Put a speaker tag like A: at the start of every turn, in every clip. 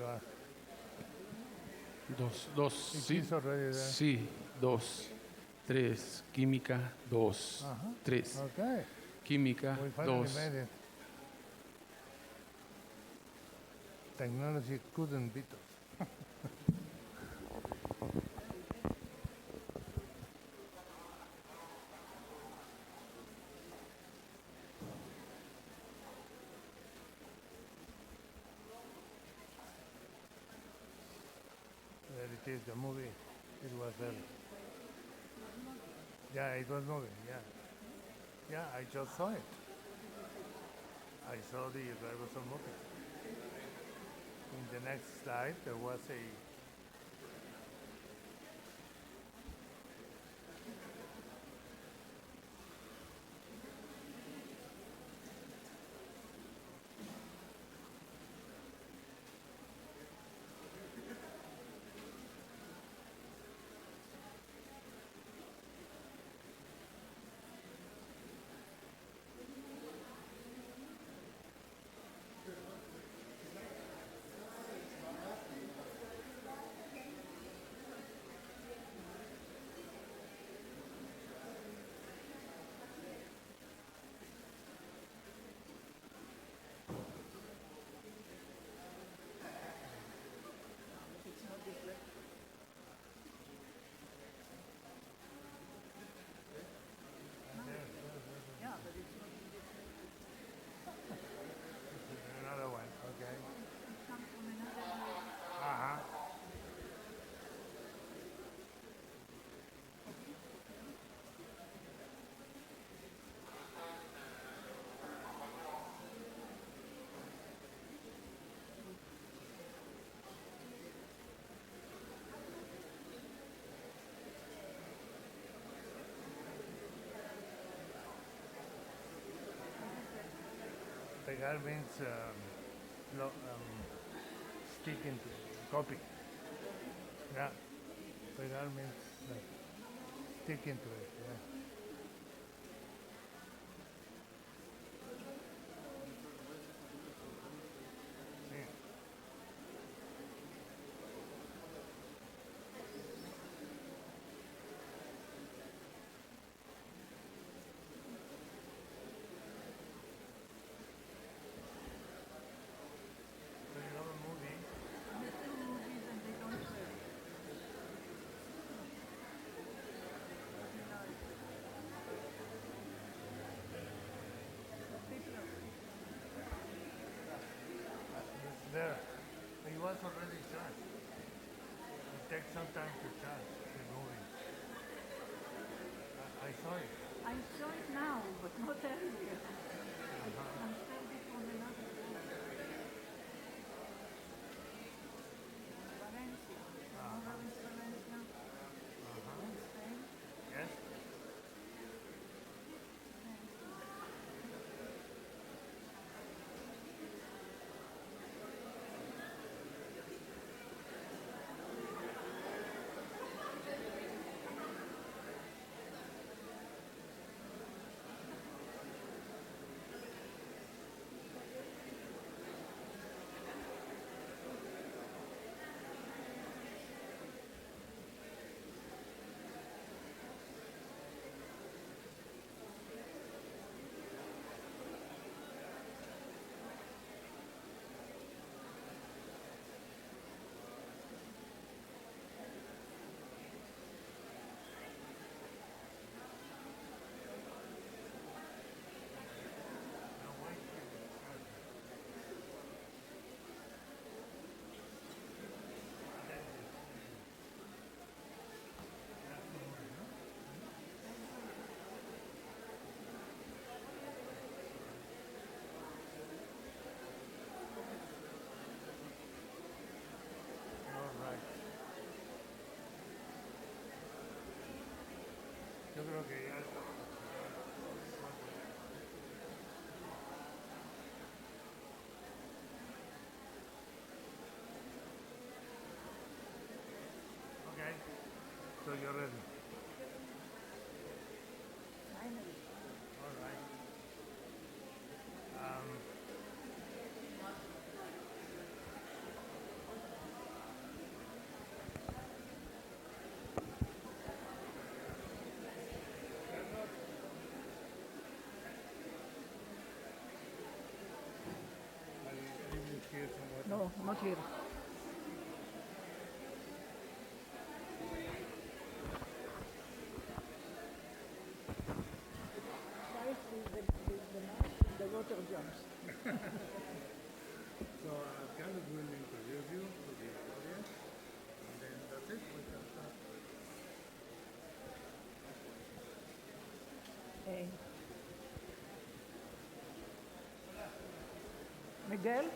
A: are.
B: Dos,
A: It
B: sí.
A: is already there.
B: Sí, 2, 3, química, 2, 3.
A: Okay.
B: Química,
A: We finally
B: 2.
A: made it. Technology couldn't beat us. There it is, the movie. It was there. Yeah, it was moving, yeah. Yeah, I just saw it. I saw the ribosome movie. In the next slide, there was a another one, okay. Uh-huh. Pegar means stick into, copy. Yeah. Pegar means like stick into it. Yeah. Yeah. So you have a movie. It's there. It was already charged. It takes some time to charge the movie. I saw it.
C: I saw it now, but not earlier. I'm starting from another one. Valencia. Valencia. Spain.
A: Yes? Yo creo que ya está. Okay, so you're ready.
C: Finally.
A: All right.
C: No, not here. The water jumps.
A: So Carlos will introduce you to the audience, and then that's it. We can start.
C: Hey. Miguel?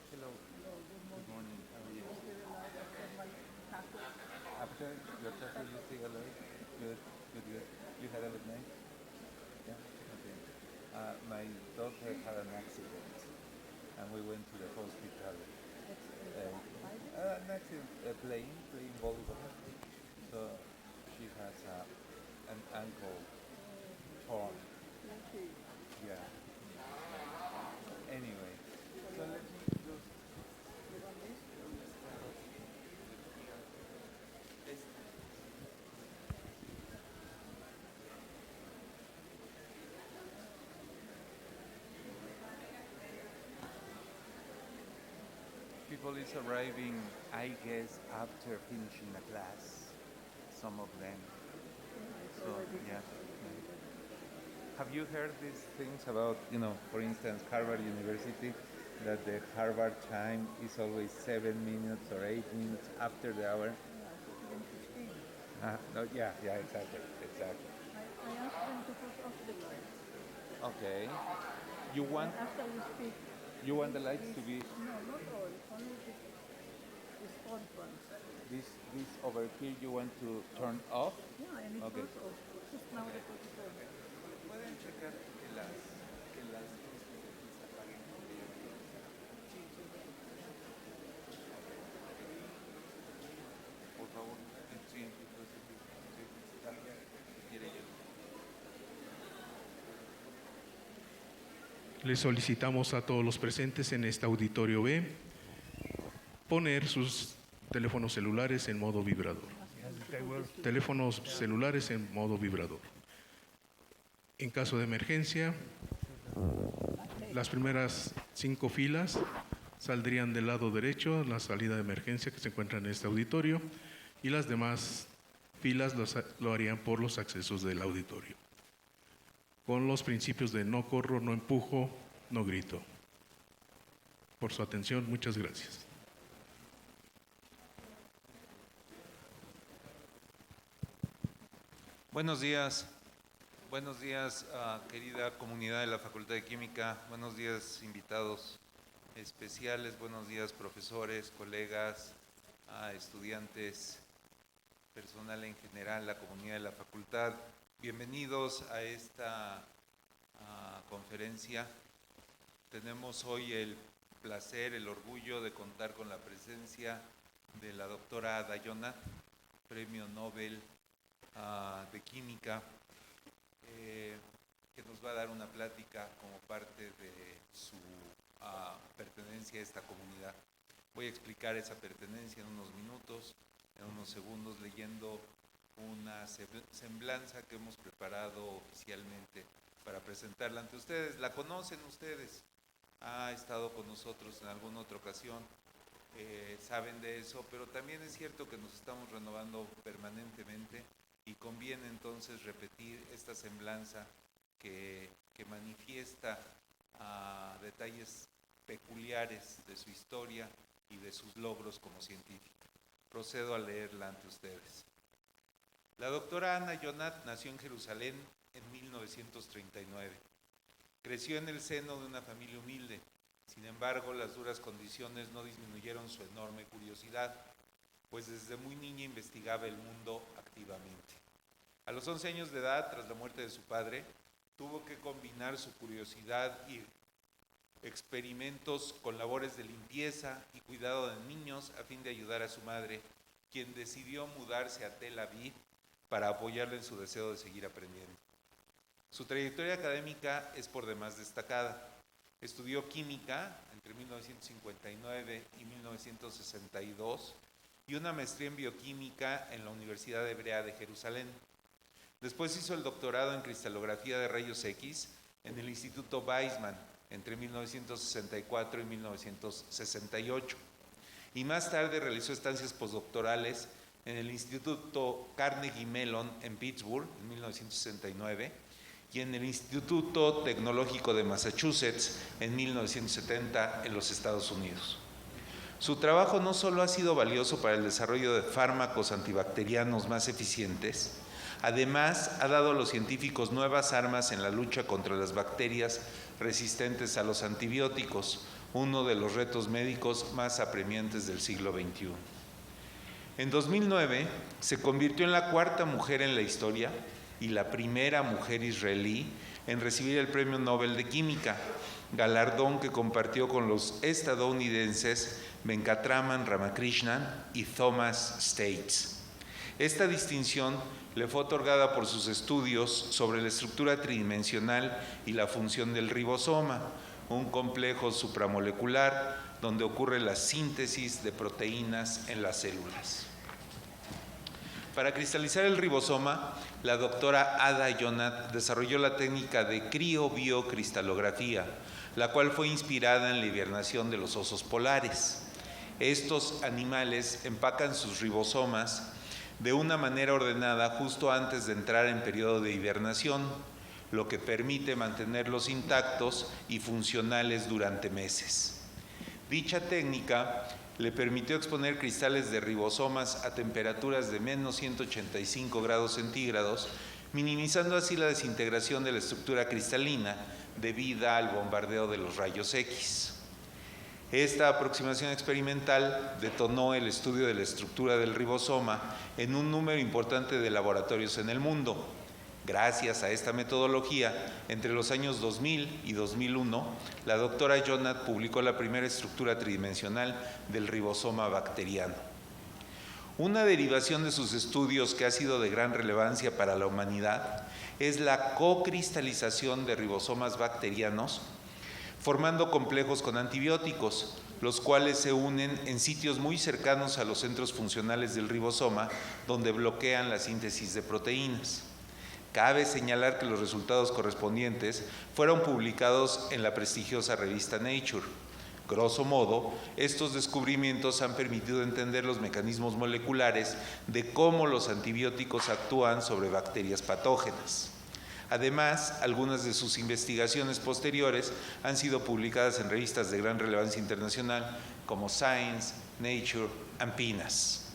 D: Hello. Good morning. How are you? After your taco, you stay alive? Good. You had a good night? Yeah? Okay. My daughter had an accident, and we went to the hospital. An accident, playing volleyball. So she has an ankle torn. Yeah. Anyway, so let me just. People is arriving, I guess, after finishing the class. Some of them. So yeah. Have you heard these things about, for instance, Harvard University, that the Harvard time is always 7 minutes or 8 minutes after the hour? No, yeah, exactly.
C: I asked them to put off the lights.
D: Okay. You want
C: After we speak.
D: you want the lights to be
C: No, not all. Only this front ones.
D: this over here. You want to turn off?
C: Yeah, and it
D: Okay.
C: goes off. Just now they put it on.
D: Pueden checar que las luces se apaguen cuando yo diga. Por favor, sí, entonces, si quiere yo.
B: Les solicitamos a todos los presentes en este auditorio B poner sus teléfonos celulares en modo vibrador. Teléfonos celulares en modo vibrador. En caso de emergencia, las primeras 5 filas saldrían del lado derecho, la salida de emergencia que se encuentra en este auditorio, y las demás filas lo harían por los accesos del auditorio, con los principios de no corro, no empujo, no grito. Por su atención, muchas gracias.
D: Buenos días, querida comunidad de la Facultad de Química, buenos días invitados especiales, buenos días profesores, colegas, estudiantes, personal en general, la comunidad de la Facultad. Bienvenidos a esta conferencia. Tenemos hoy el placer, el orgullo de contar con la presencia de la doctora Yonath Premio Nobel de Química, que nos va a dar una plática como parte de su pertenencia a esta comunidad. Voy a explicar esa pertenencia en unos minutos, en unos segundos, leyendo una semblanza que hemos preparado oficialmente para presentarla ante ustedes. La conocen ustedes, ha estado con nosotros en alguna otra ocasión, saben de eso, pero también es cierto que nos estamos renovando permanentemente y conviene entonces repetir esta semblanza que manifiesta detalles peculiares de su historia y de sus logros como científica. Procedo a leerla ante ustedes. La doctora Yonath nació en Jerusalén en 1939. Creció en el seno de una familia humilde. Sin embargo, las duras condiciones no disminuyeron su enorme curiosidad, pues desde muy niña investigaba el mundo activamente. A los 11 años de edad, tras la muerte de su padre, tuvo que combinar su curiosidad y experimentos con labores de limpieza y cuidado de niños a fin de ayudar a su madre, quien decidió mudarse a Tel Aviv para apoyarle en su deseo de seguir aprendiendo. Su trayectoria académica es por demás destacada. Estudió química entre 1959 y 1962 y una maestría en bioquímica en la Universidad Hebrea de Jerusalén. Después hizo el doctorado en cristalografía de rayos X en el Instituto Weizmann entre 1964 y 1968. Y más tarde realizó estancias postdoctorales en el Instituto Carnegie Mellon en Pittsburgh en 1969 y en el Instituto Tecnológico de Massachusetts en 1970 en los Estados Unidos. Su trabajo no solo ha sido valioso para el desarrollo de fármacos antibacterianos más eficientes, además ha dado a los científicos nuevas armas en la lucha contra las bacterias resistentes a los antibióticos, uno de los retos médicos más apremiantes del siglo XXI. En 2009 se convirtió en la cuarta mujer en la historia y la primera mujer israelí en recibir el Premio Nobel de Química, galardón que compartió con los estadounidenses Venkatraman Ramakrishnan y Thomas States. Esta distinción le fue otorgada por sus estudios sobre la estructura tridimensional y la función del ribosoma, un complejo supramolecular donde ocurre la síntesis de proteínas en las células. Para cristalizar el ribosoma, la doctora Ada Yonath desarrolló la técnica de criobiocristalografía, la cual fue inspirada en la hibernación de los osos polares. Estos animales empacan sus ribosomas de una manera ordenada justo antes de entrar en periodo de hibernación, lo que permite mantenerlos intactos y funcionales durante meses. Dicha técnica le permitió exponer cristales de ribosomas a temperaturas de menos 185 grados centígrados, minimizando así la desintegración de la estructura cristalina debida al bombardeo de los rayos X. Esta aproximación experimental detonó el estudio de la estructura del ribosoma en un número importante de laboratorios en el mundo. Gracias a esta metodología, entre los años 2000 y 2001, la doctora Yonath publicó la primera estructura tridimensional del ribosoma bacteriano. Una derivación de sus estudios que ha sido de gran relevancia para la humanidad es la cocristalización de ribosomas bacterianos formando complejos con antibióticos, los cuales se unen en sitios muy cercanos a los centros funcionales del ribosoma, donde bloquean la síntesis de proteínas. Cabe señalar que los resultados correspondientes fueron publicados en la prestigiosa revista Nature. Grosso modo, estos descubrimientos han permitido entender los mecanismos moleculares de cómo los antibióticos actúan sobre bacterias patógenas. Además, algunas de sus investigaciones posteriores han sido publicadas en revistas de gran relevancia internacional como Science, Nature y PNAS.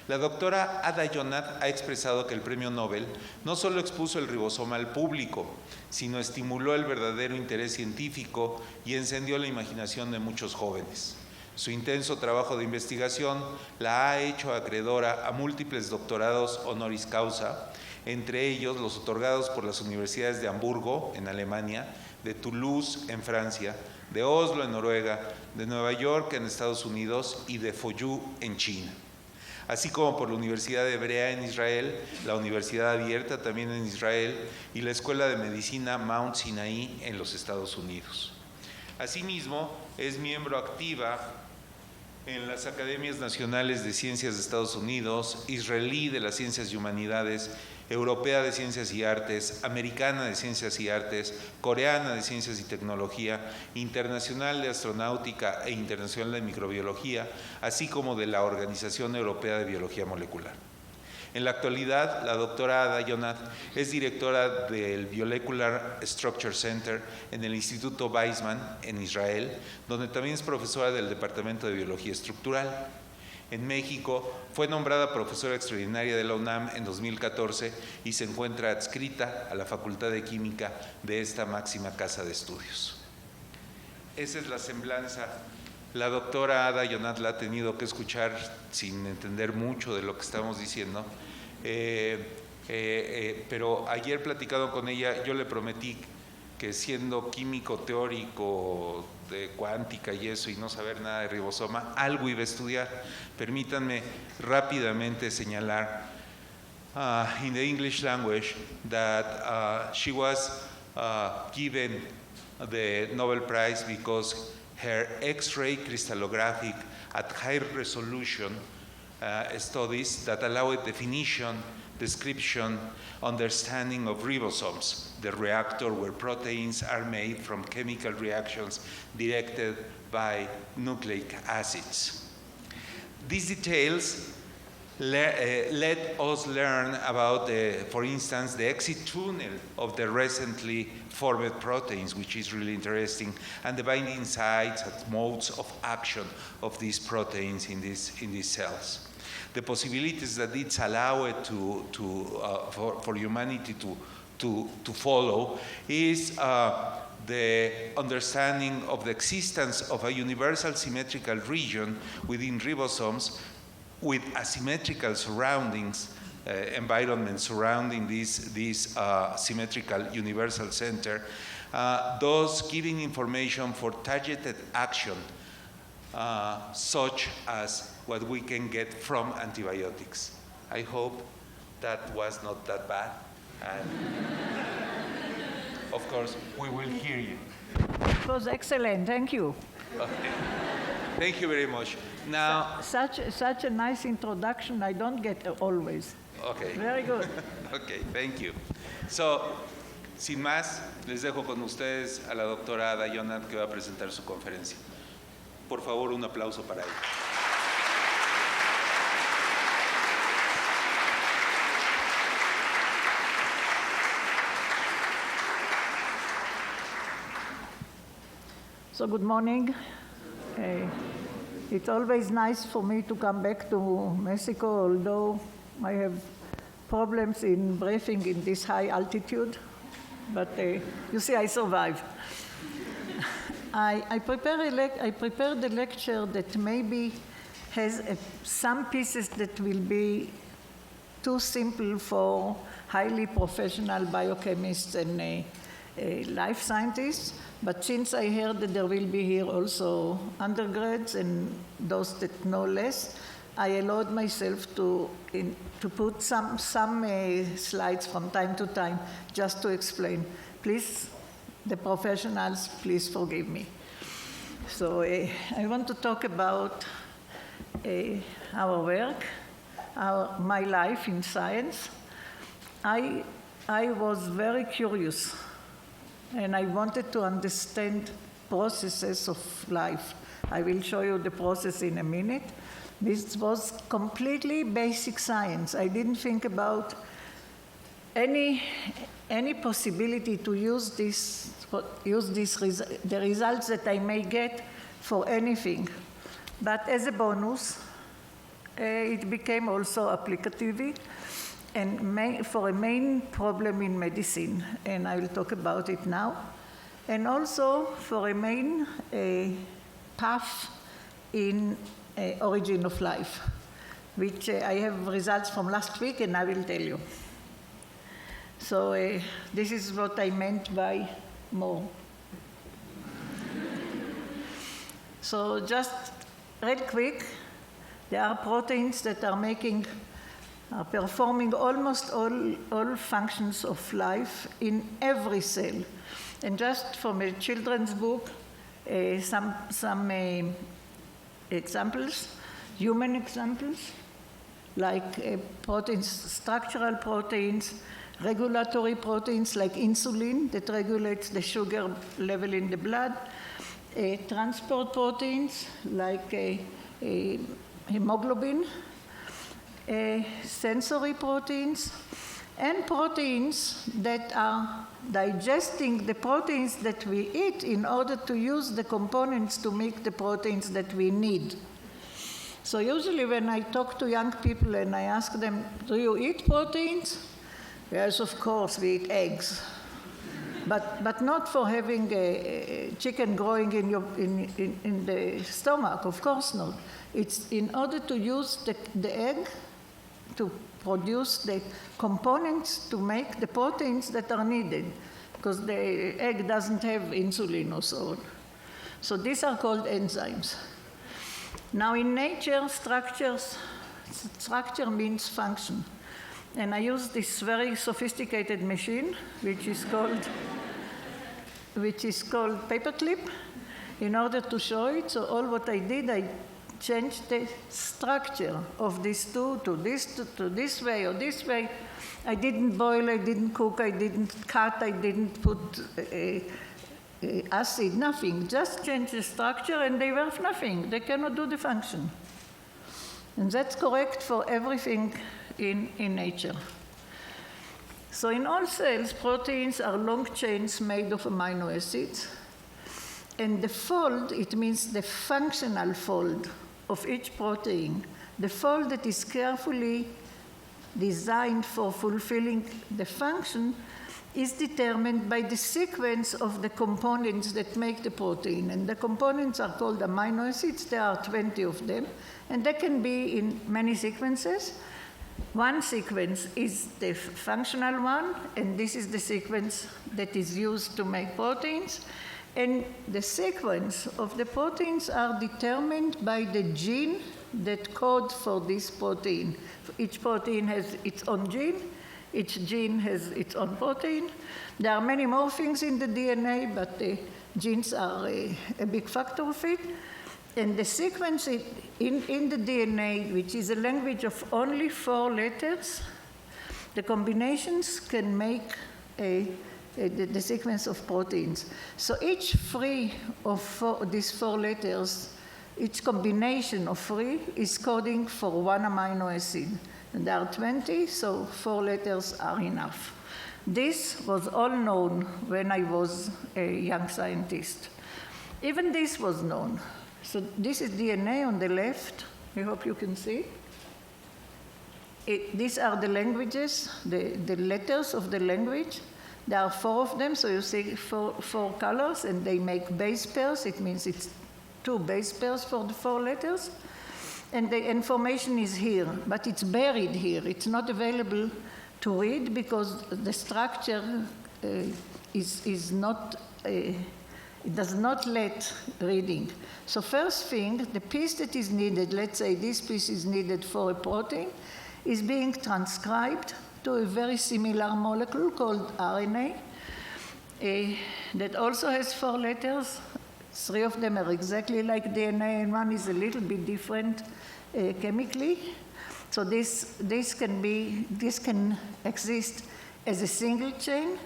D: La doctora Ada Yonath ha expresado que el Premio Nobel no solo expuso el ribosoma al público, sino estimuló el verdadero interés científico y encendió la imaginación de muchos jóvenes. Su intenso trabajo de investigación la ha hecho acreedora a múltiples doctorados honoris causa, entre ellos los otorgados por las universidades de Hamburgo, en Alemania, de Toulouse, en Francia, de Oslo, en Noruega, de Nueva York, en Estados Unidos, y de Fuyú, en China, así como por la Universidad Hebrea en Israel, la Universidad Abierta también en Israel y la Escuela de Medicina Mount Sinai en los Estados Unidos. Asimismo, es miembro activa en las Academias Nacionales de Ciencias de Estados Unidos, Israelí de las Ciencias y Humanidades, Europea de Ciencias y Artes, Americana de Ciencias y Artes, Coreana de Ciencias y Tecnología, Internacional de Astronáutica e Internacional de Microbiología, así como de la Organización Europea de Biología Molecular. En la actualidad, la doctora Ada Yonath es directora del Molecular Structure Center en el Instituto Weizmann en Israel, donde también es profesora del Departamento de Biología Estructural. En México fue nombrada profesora extraordinaria de la U.N.A.M. en 2014 y se encuentra adscrita a la Facultad de Química de esta máxima casa de estudios. Esa es la semblanza. La doctora Ada Yonath la ha tenido que escuchar sin entender mucho de lo que estamos diciendo, pero ayer platicando con ella yo le prometí que siendo químico teórico de cuántica y eso y no saber nada de ribosoma, algo iba a estudiar. Permítanme rápidamente señalar in the English language that she was given the Nobel Prize because her X-ray crystallographic at high resolution studies that allow a definition, description, understanding of ribosomes, the reactor where proteins are made from chemical reactions directed by nucleic acids. These details let us learn about, for instance, the exit tunnel of the recently formed proteins, which is really interesting, and the binding sites and modes of action of these proteins in these cells. The possibilities that it's allowed for humanity to follow is the understanding of the existence of a universal symmetrical region within ribosomes with asymmetrical surroundings, environment surrounding this symmetrical universal center, thus giving information for targeted action, such as what we can get from antibiotics. I hope that was not that bad. And of course, we will hear you.
C: It was excellent, thank you.
D: Okay. Thank you very much. Now,
C: Such a nice introduction I don't get always.
D: okay.
C: Very good.
D: Okay, thank you. So, sin más, les dejo con ustedes a la doctora Ada Yonath que va a presentar su conferencia. Por favor, un aplauso para ella.
C: So good morning. It's always nice for me to come back to Mexico, although I have problems in breathing in this high altitude. But you see, I survive. I prepared the lecture that maybe has some pieces that will be too simple for highly professional biochemists and life scientists. But since I heard that there will be here also undergrads and those that know less, I allowed myself to put some slides from time to time just to explain. Please, the professionals, please forgive me. So I want to talk about our work, my life in science. I was very curious, and I wanted to understand processes of life. I will show you the process in a minute. This was completely basic science. I didn't think about any possibility to use the results that I may get for anything. But as a bonus, it became also applicative and for a main problem in medicine, and I will talk about it now, and also for a main path in origin of life, which I have results from last week, and I will tell you. So this is what I meant by more. So just real quick, there are proteins that are performing almost all functions of life in every cell. And just from a children's book, some examples, human examples, like proteins, structural proteins, regulatory proteins like insulin that regulates the sugar level in the blood, transport proteins like hemoglobin, sensory proteins, and proteins that are digesting the proteins that we eat in order to use the components to make the proteins that we need. So usually when I talk to young people and I ask them, do you eat proteins? Yes, of course, we eat eggs. But not for having a chicken growing in the stomach, of course not. It's in order to use the egg to produce the components to make the proteins that are needed, because the egg doesn't have insulin or so on. So these are called enzymes. Now in nature, structure means function. And I use this very sophisticated machine, which is called paperclip, in order to show it. So all what I did, I changed the structure of these two to this way or this way. I didn't boil, I didn't cook, I didn't cut, I didn't put acid, nothing. Just change the structure and they worth nothing. They cannot do the function. And that's correct for everything in nature. So in all cells, proteins are long chains made of amino acids. And the fold, it means the functional fold of each protein, the fold that is carefully designed for fulfilling the function, is determined by the sequence of the components that make the protein. And the components are called amino acids. There are 20 of them. And they can be in many sequences. One sequence is the functional one, and this is the sequence that is used to make proteins. And the sequence of the proteins are determined by the gene that code for this protein. Each protein has its own gene. Each gene has its own protein. There are many more things in the DNA, but the genes are a big factor of it. And the sequence in the DNA, which is a language of only 4 letters, the combinations can make the sequence of proteins. So each 3 of these 4 letters, each combination of 3 is coding for 1 amino acid. And there are 20, so 4 letters are enough. This was all known when I was a young scientist. Even this was known. So this is DNA on the left. I hope you can see. These are the languages, the letters of the language. There are 4 of them, so you see 4 colors, and they make base pairs. It means it's 2 base pairs for the 4 letters. And the information is here, but it's buried here. It's not available to read because the structure is not, it does not let reading. So first thing, the piece that is needed, let's say this piece is needed for a protein, is being transcribed to a very similar molecule called RNA that also has 4 letters. 3 of them are exactly like DNA, and 1 is a little bit different chemically. So this can exist as a single chain,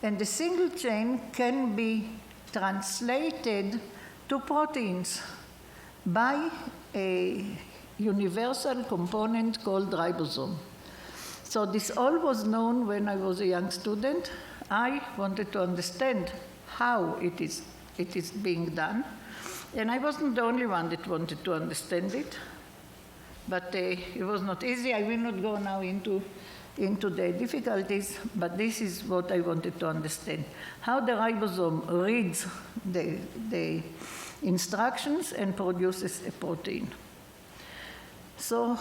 C: and the single chain can be translated to proteins by a universal component called ribosome. So this all was known when I was a young student. I wanted to understand how it is being done. And I wasn't the only one that wanted to understand it. But it was not easy. I will not go now into the difficulties, but this is what I wanted to understand. How the ribosome reads the instructions and produces a protein. So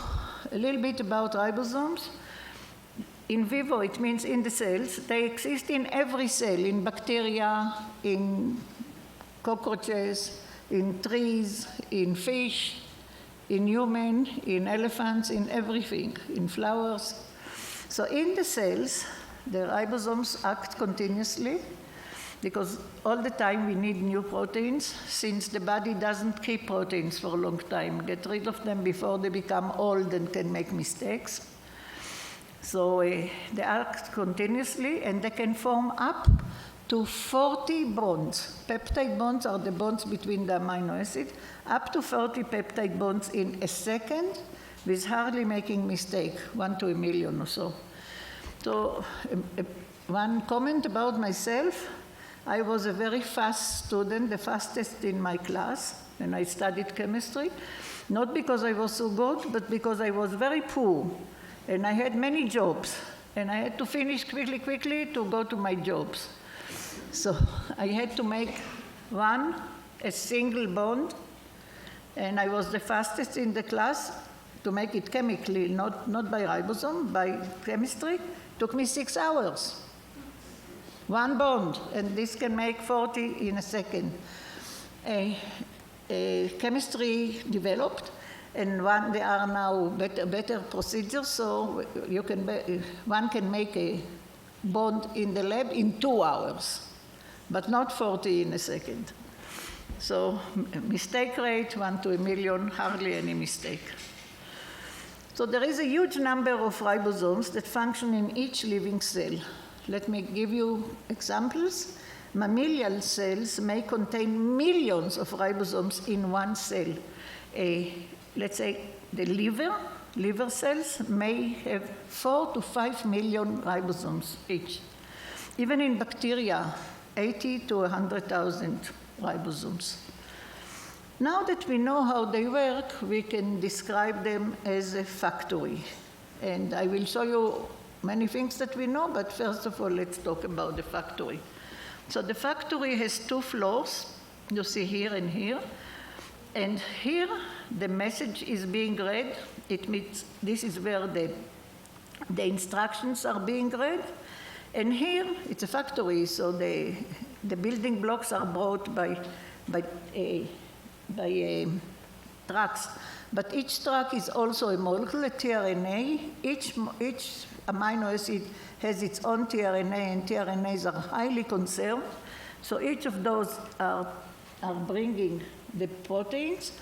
C: a little bit about ribosomes. In vivo, it means in the cells. They exist in every cell, in bacteria, in cockroaches, in trees, in fish, in human, in elephants, in everything, in flowers. So in the cells, the ribosomes act continuously because all the time we need new proteins, since the body doesn't keep proteins for a long time. Get rid of them before they become old and can make mistakes. So they act continuously, and they can form up to 40 bonds. Peptide bonds are the bonds between the amino acid, up to 40 peptide bonds in a second, with hardly making mistake, 1 to a million or so. So one comment about myself, I was a very fast student, the fastest in my class, and I studied chemistry, not because I was so good, but because I was very poor, and I had many jobs, and I had to finish quickly to go to my jobs. So I had to make a single bond, and I was the fastest in the class to make it chemically, not by ribosome, by chemistry. Took me 6 hours. 1 bond, and this can make 40 in a second. chemistry developed, and there are now better procedures, so one can make a bond in the lab in 2 hours, but not 40 in a second. So mistake rate, 1 to a million, hardly any mistake. So there is a huge number of ribosomes that function in each living cell. Let me give you examples. Mammalian cells may contain millions of ribosomes in one cell. Let's say the liver cells may have 4 to 5 million ribosomes each. Even in bacteria, 80 to 100,000 ribosomes. Now that we know how they work, we can describe them as a factory. And I will show you many things that we know, but first of all, let's talk about the factory. So the factory has 2 floors, you see here and here. And here, the message is being read. It means this is where the instructions are being read. And here, it's a factory, so the building blocks are brought by trucks. But each truck is also a molecule, a tRNA. Each amino acid has its own tRNA, and tRNAs are highly conserved. So each of those are bringing the proteins.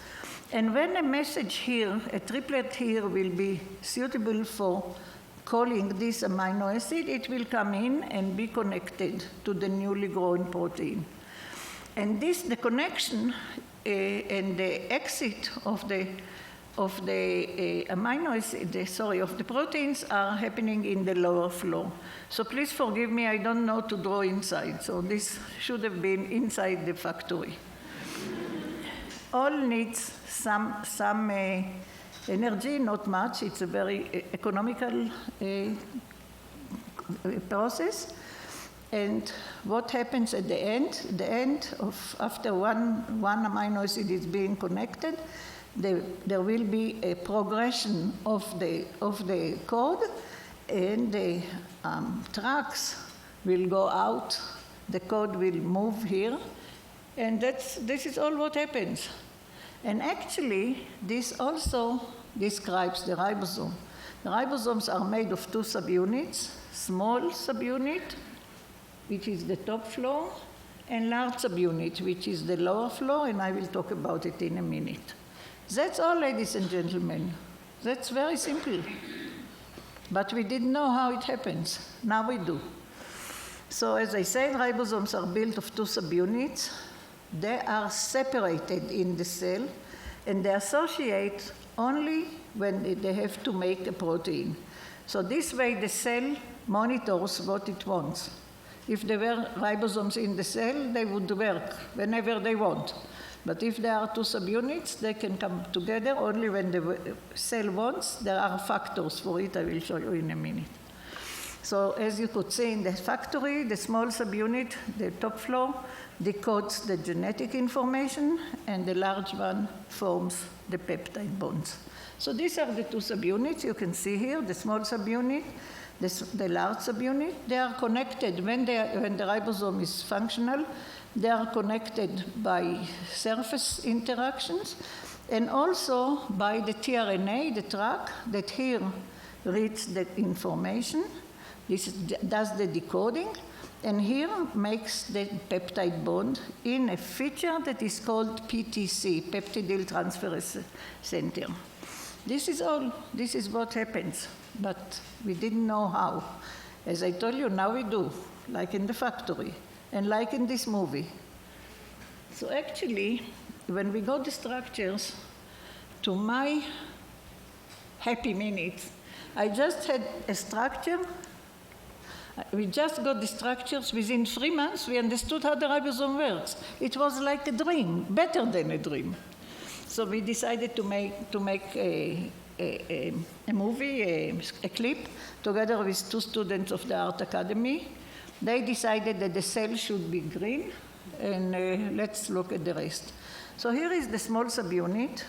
C: And when a message here, a triplet here, will be suitable for calling this amino acid, it will come in and be connected to the newly grown protein. And the connection and the exit of the amino acid, of the proteins are happening in the lower floor. So please forgive me, I don't know to draw inside. So this should have been inside the factory. All needs some energy, not much. It's a very economical process. And what happens at the end of after one amino acid is being connected, there will be a progression of the code, and the tracks will go out. The code will move here, and this is all what happens. And actually, this also describes the ribosome. The ribosomes are made of 2 subunits: small subunit, which is the top floor, and large subunit, which is the lower floor, and I will talk about it in a minute. That's all, ladies and gentlemen. That's very simple. But we didn't know how it happens. Now we do. So as I said, ribosomes are built of 2 subunits. They are separated in the cell, and they associate only when they have to make a protein. So this way, the cell monitors what it wants. If there were ribosomes in the cell, they would work whenever they want. But if there are 2 subunits, they can come together only when the cell wants. There are factors for it. I will show you in a minute. So as you could see in the factory, the small subunit, the top floor, decodes the genetic information, and the large one forms the peptide bonds. So these are the 2 subunits you can see here, the small subunit, the large subunit. They are connected when the ribosome is functional. They are connected by surface interactions, and also by the tRNA, the track that here reads the information. This does the decoding, and here makes the peptide bond in a feature that is called PTC, peptidyl transferase center. This is all. This is what happens, but we didn't know how. As I told you, now we do, like in the factory, and like in this movie. So actually, when we got the structures, to my happy minutes, I just had a structure. We just got the structures. Within 3 months, we understood how the ribosome works. It was like a dream, better than a dream. So we decided to make a movie, a clip, together with 2 students of the Art Academy. They decided that the cell should be green, and let's look at the rest. So here is the small subunit,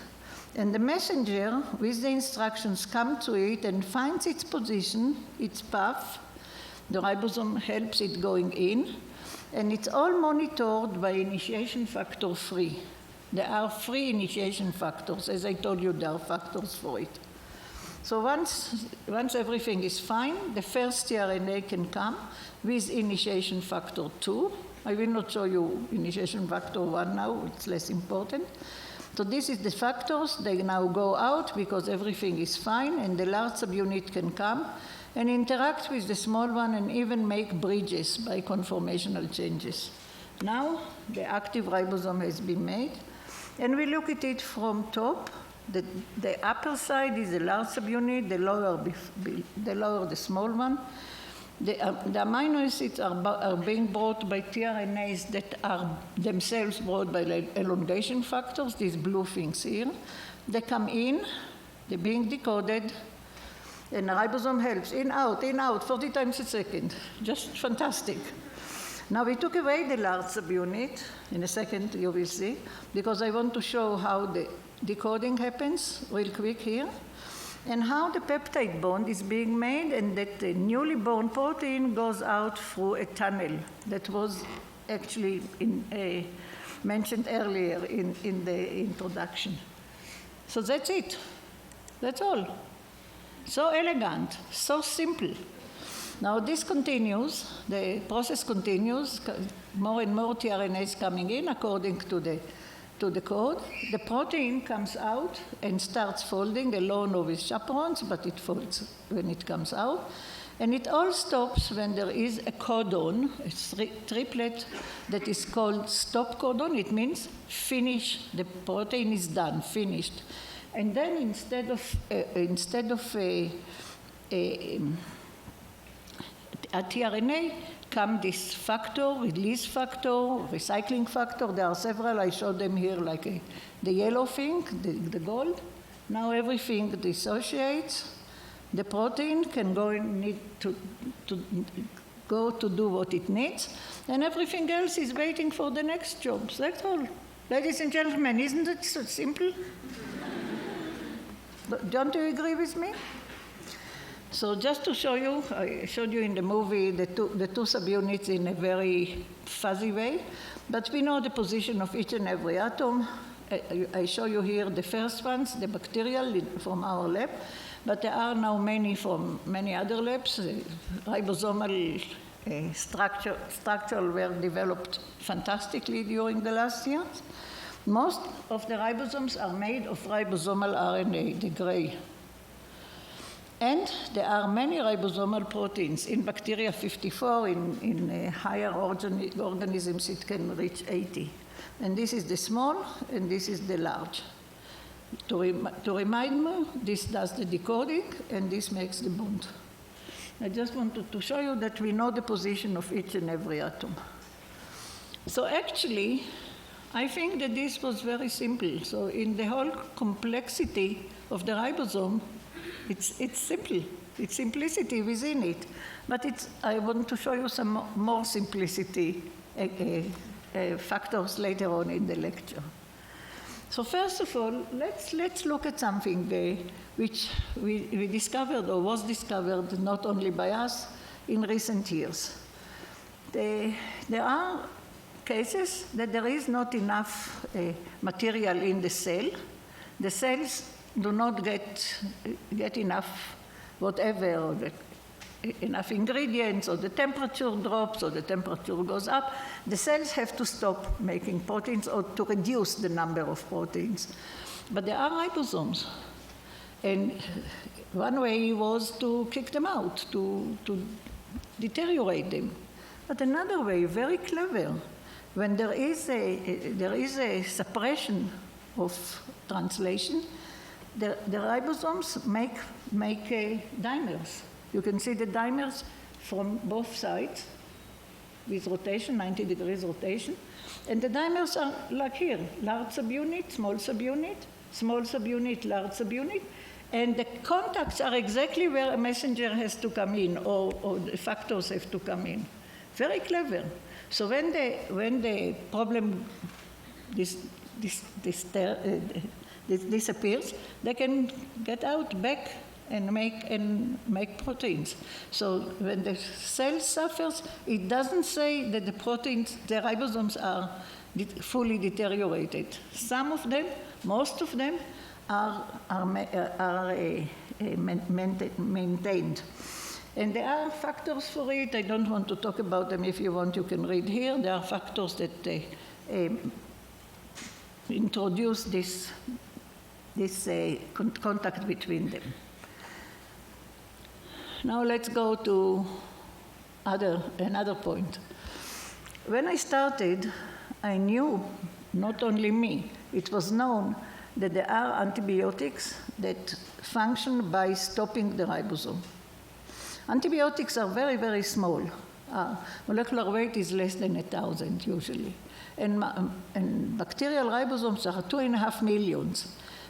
C: and the messenger with the instructions comes to it and finds its position, its path, The ribosome helps it going in, and it's all monitored by initiation factor 3. There are 3 initiation factors. As I told you, there are factors for it. So once everything is fine, the first tRNA can come with initiation factor 2. I will not show you initiation factor 1 now, it's less important. So this is the factors, they now go out because everything is fine, and the large subunit can come and interact with the small one and even make bridges by conformational changes. Now the active ribosome has been made, and we look at it from top. The upper side is the large subunit, the lower the small one. The amino acids are being brought by tRNAs that are themselves brought by elongation factors, these blue things here. They come in, they're being decoded, and the ribosome helps. In, out, 40 times a second. Just fantastic. Now we took away the large subunit. In a second you will see, because I want to show how the decoding happens real quick here, and how the peptide bond is being made, and that the newly born protein goes out through a tunnel that was actually mentioned earlier in the introduction. So that's it. That's all. So elegant, so simple. Now this continues, the process continues, more and more tRNAs coming in according to the code. The protein comes out and starts folding alone or with chaperones, but it folds when it comes out. And it all stops when there is a codon, a triplet that is called stop codon. It means finish, the protein is done, finished. And then instead of a tRNA, come this factor, release factor, recycling factor. There are several. I showed them here, like the yellow thing, the gold. Now everything dissociates. The protein can go and need to go to do what it needs, and everything else is waiting for the next job. That's all. Ladies and gentlemen, isn't it so simple? Don't you agree with me? So just to show you, I showed you in the movie the two subunits in a very fuzzy way, but we know the position of each and every atom. I show you here the first ones, the bacterial from our lab, but there are now many from many other labs. Ribosomal structure were developed fantastically during the last years. Most of the ribosomes are made of ribosomal RNA, the gray. And there are many ribosomal proteins. In bacteria, 54. In higher organisms, it can reach 80. And this is the small, and this is the large. To remind me, this does the decoding, and this makes the bond. I just wanted to show you that we know the position of each and every atom. So actually, I think that this was very simple. So in the whole complexity of the ribosome, it's simple. It's simplicity within it. But I want to show you some more simplicity factors later on in the lecture. So first of all, let's look at something which we discovered, or was discovered not only by us in recent years. There are cases that there is not enough material in the cell. The cells do not get enough whatever, or enough ingredients, or the temperature drops, or the temperature goes up. The cells have to stop making proteins or to reduce the number of proteins. But there are ribosomes. And one way was to kick them out, to deteriorate them. But another way, very clever, when there is a suppression of translation, the ribosomes make dimers. You can see the dimers from both sides with rotation, 90 degrees rotation. And the dimers are like here, large subunit, small subunit, small subunit, large subunit. And the contacts are exactly where a messenger has to come in, or the factors have to come in. Very clever. So when the problem disappears, they can get out back and make proteins. So when the cell suffers, it doesn't say that the proteins, the ribosomes are fully deteriorated. Some of them, most of them, are maintained. And there are factors for it. I don't want to talk about them. If you want, you can read here. There are factors that introduce this contact between them. Now let's go to another point. When I started, I knew, not only me, it was known that there are antibiotics that function by stopping the ribosome. Antibiotics are very, very small. Molecular weight is less than 1,000 usually. And bacterial ribosomes are 2.5 million.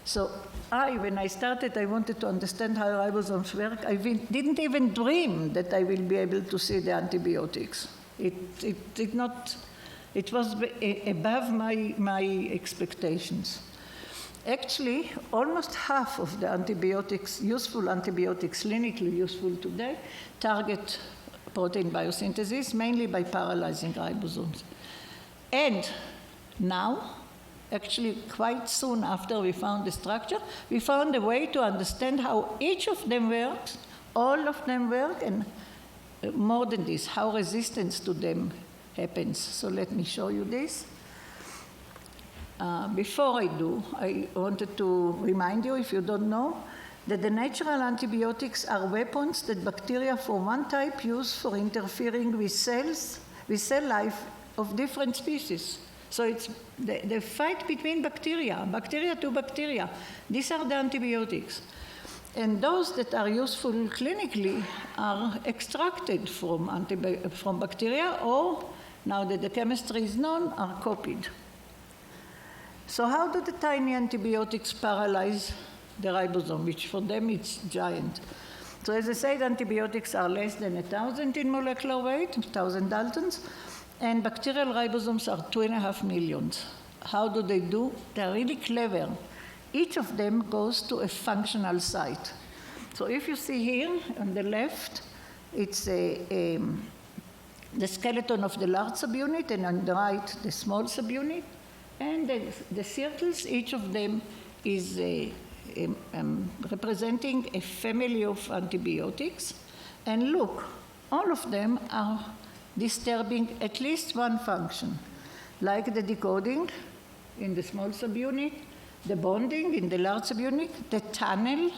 C: So when I started, I wanted to understand how ribosomes work. I didn't even dream that I will be able to see the antibiotics. It was above my expectations. Actually, almost half of the antibiotics, useful antibiotics, clinically useful today, target protein biosynthesis, mainly by paralyzing ribosomes. And now, actually quite soon after we found the structure, we found a way to understand how each of them works, all of them work, and more than this, how resistance to them happens. So let me show you this. Before I do, I wanted to remind you, if you don't know, that the natural antibiotics are weapons that bacteria from one type use for interfering with cell life of different species. So it's the fight between bacteria to bacteria. These are the antibiotics. And those that are useful clinically are extracted from bacteria, or, now that the chemistry is known, are copied. So how do the tiny antibiotics paralyze the ribosome, which for them it's giant? So as I said, antibiotics are less than 1,000 in molecular weight, 1,000 Daltons, and bacterial ribosomes are 2.5 million. How do they do? They're really clever. Each of them goes to a functional site. So if you see here on the left, it's the skeleton of the large subunit, and on the right, the small subunit. And the circles, each of them is representing a family of antibiotics. And look, all of them are disturbing at least one function, like the decoding in the small subunit, the bonding in the large subunit, the tunnel,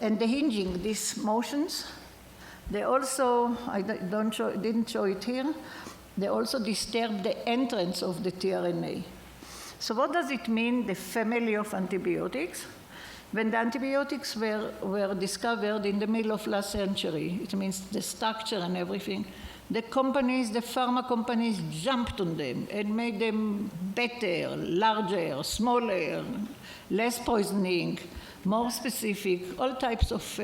C: and the hinging, these motions. They also, didn't show it here, they also disturb the entrance of the tRNA. So what does it mean, the family of antibiotics? When the antibiotics were discovered in the middle of last century, it means the structure and everything, the pharma companies jumped on them and made them better, larger, smaller, less poisoning, more specific, all types of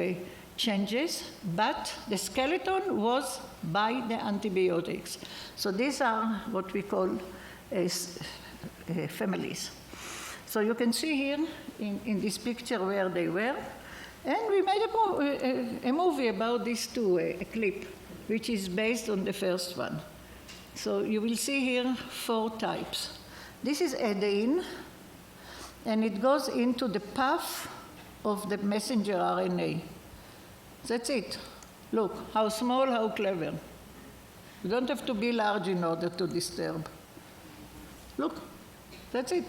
C: changes, but the skeleton was by the antibiotics. So these are what we call families. So you can see here in this picture where they were, and we made a movie about these two, a clip, which is based on the first one. So you will see here 4 types. This is adenine, and it goes into the path of the messenger RNA. That's it. Look, how small, how clever. You don't have to be large in order to disturb. Look, that's it.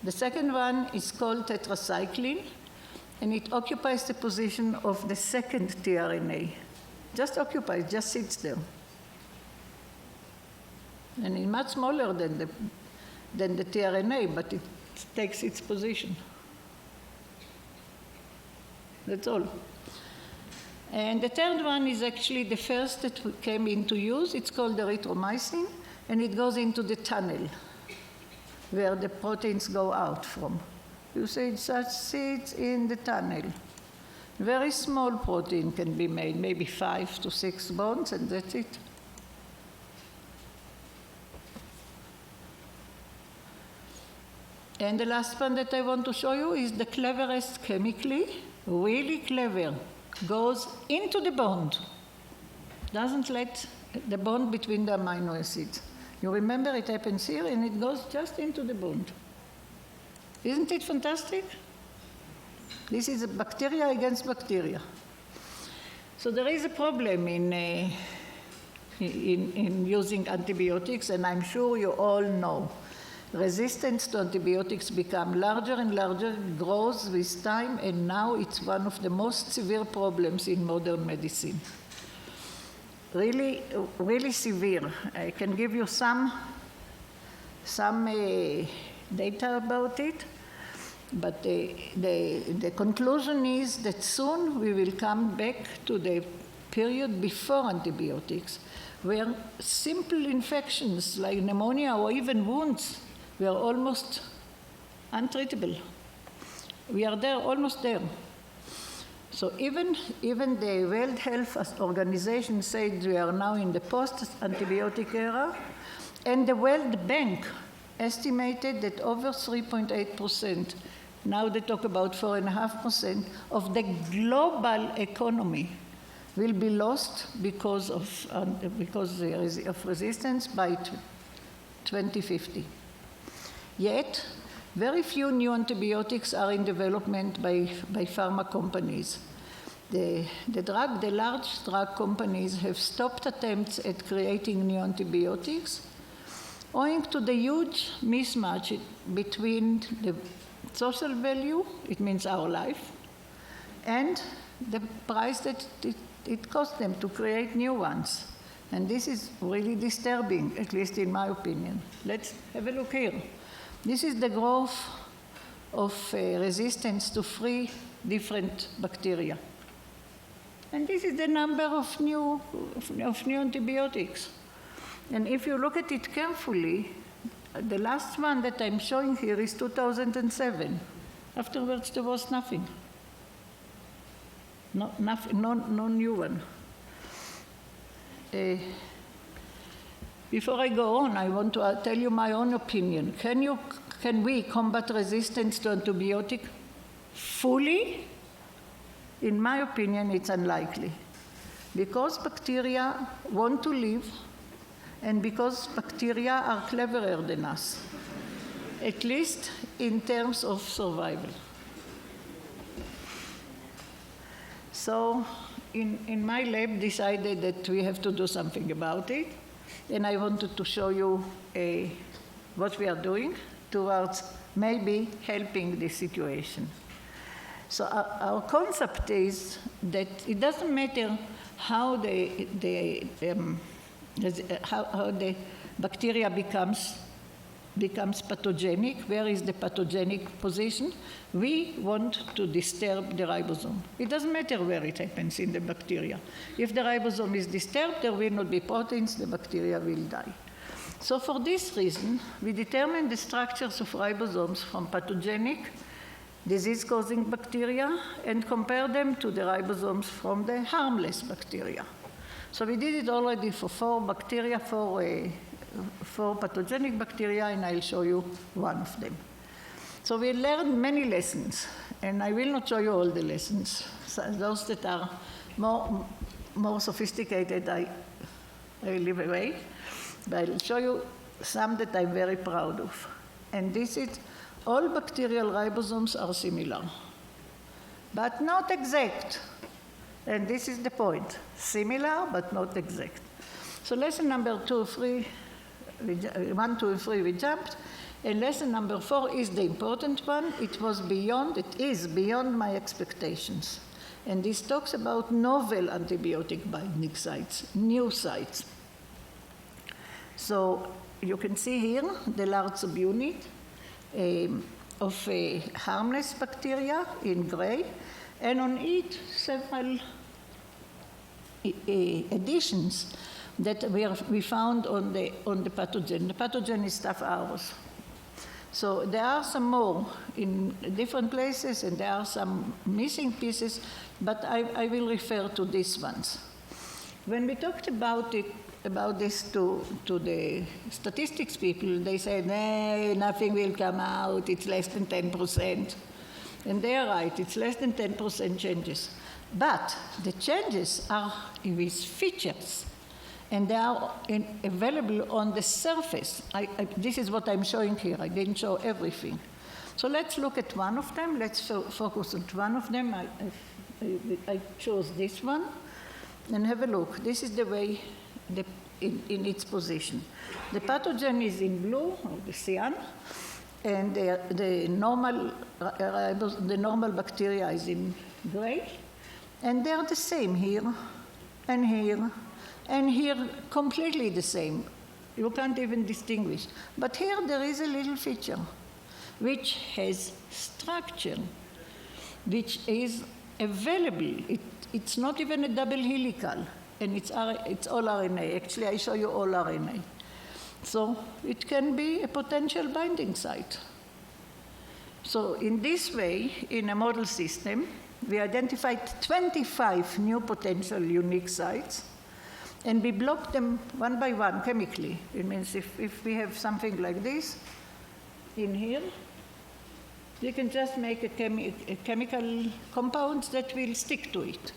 C: The second one is called Tetracycline, and it occupies the position of the second tRNA. Just occupies, just sits there. And it's much smaller than the tRNA, but it takes its position. That's all. And the third one is actually the first that came into use. It's called erythromycin, and it goes into the tunnel where the proteins go out from. You see, it just sits in the tunnel. Very small protein can be made, maybe 5 to 6 bonds, and that's it. And the last one that I want to show you is the cleverest chemically, really clever, goes into the bond, doesn't let the bond between the amino acids. You remember it happens here and it goes just into the bond. Isn't it fantastic? This is a bacteria against bacteria. So there is a problem in using antibiotics, and I'm sure you all know. Resistance to antibiotics become larger and larger, grows with time, and now it's one of the most severe problems in modern medicine. Really, really severe. I can give you some data about it, but the conclusion is that soon we will come back to the period before antibiotics, where simple infections like pneumonia or even wounds were almost untreatable. We are there, almost there. So even the World Health Organization said we are now in the post-antibiotic era, and the World Bank estimated that over 3.8%, now they talk about 4.5%, of the global economy will be lost because of resistance by 2050. Yet, very few new antibiotics are in development by pharma companies. The large drug companies have stopped attempts at creating new antibiotics, owing to the huge mismatch between the social value, it means our life, and the price that it costs them to create new ones. And this is really disturbing, at least in my opinion. Let's have a look here. This is the growth of resistance to 3 different bacteria. And this is the number of new antibiotics. And if you look at it carefully, the last one that I'm showing here is 2007. Afterwards, there was nothing. No new one. Before I go on, I want to tell you my own opinion. Can we combat resistance to antibiotic fully? In my opinion, it's unlikely. Because bacteria want to live, and because bacteria are cleverer than us, at least in terms of survival. So in my lab decided that we have to do something about it, and I wanted to show you what we are doing towards maybe helping this situation. So our concept is that it doesn't matter how the bacteria becomes pathogenic, where is the pathogenic position. We want to disturb the ribosome. It doesn't matter where it happens in the bacteria. If the ribosome is disturbed, there will not be proteins, the bacteria will die. So for this reason, we determine the structures of ribosomes from pathogenic, disease-causing bacteria, and compare them to the ribosomes from the harmless bacteria. So we did it already for 4 bacteria, 4 pathogenic bacteria, and I'll show you one of them. So we learned many lessons, and I will not show you all the lessons. So those that are more sophisticated, I will leave away. But I'll show you some that I'm very proud of. And this is, all bacterial ribosomes are similar, but not exact. And this is the point, similar but not exact. So lesson number 1, 2, 3, we jumped. And lesson number 4 is the important one. It is beyond my expectations. And this talks about novel antibiotic binding sites, new sites. So you can see here the large subunit of harmless bacteria in gray, and on it several additions that we found on the pathogen. The pathogen is Staph aureus. So there are some more in different places, and there are some missing pieces, but I will refer to these ones. When we talked about it, about this to the statistics people. They say, no, nothing will come out, it's less than 10%. And they are right, it's less than 10% changes. But the changes are with features, and they are available on the surface. This is what I'm showing here. I didn't show everything. So let's look at one of them. Let's focus on one of them. I chose this one. And have a look. This is the way in its position. The pathogen is in blue, or the cyan, and the normal bacteria is in gray. And they are the same here, and here, and here, completely the same. You can't even distinguish. But here there is a little feature which has structure, which is available. It's not even a double helical, and it's all RNA. Actually, I show you all RNA. So it can be a potential binding site. So in this way, in a model system, we identified 25 new potential unique sites, and we blocked them one by one chemically. It means if we have something like this in here, you can just make a chemical compound that will stick to it.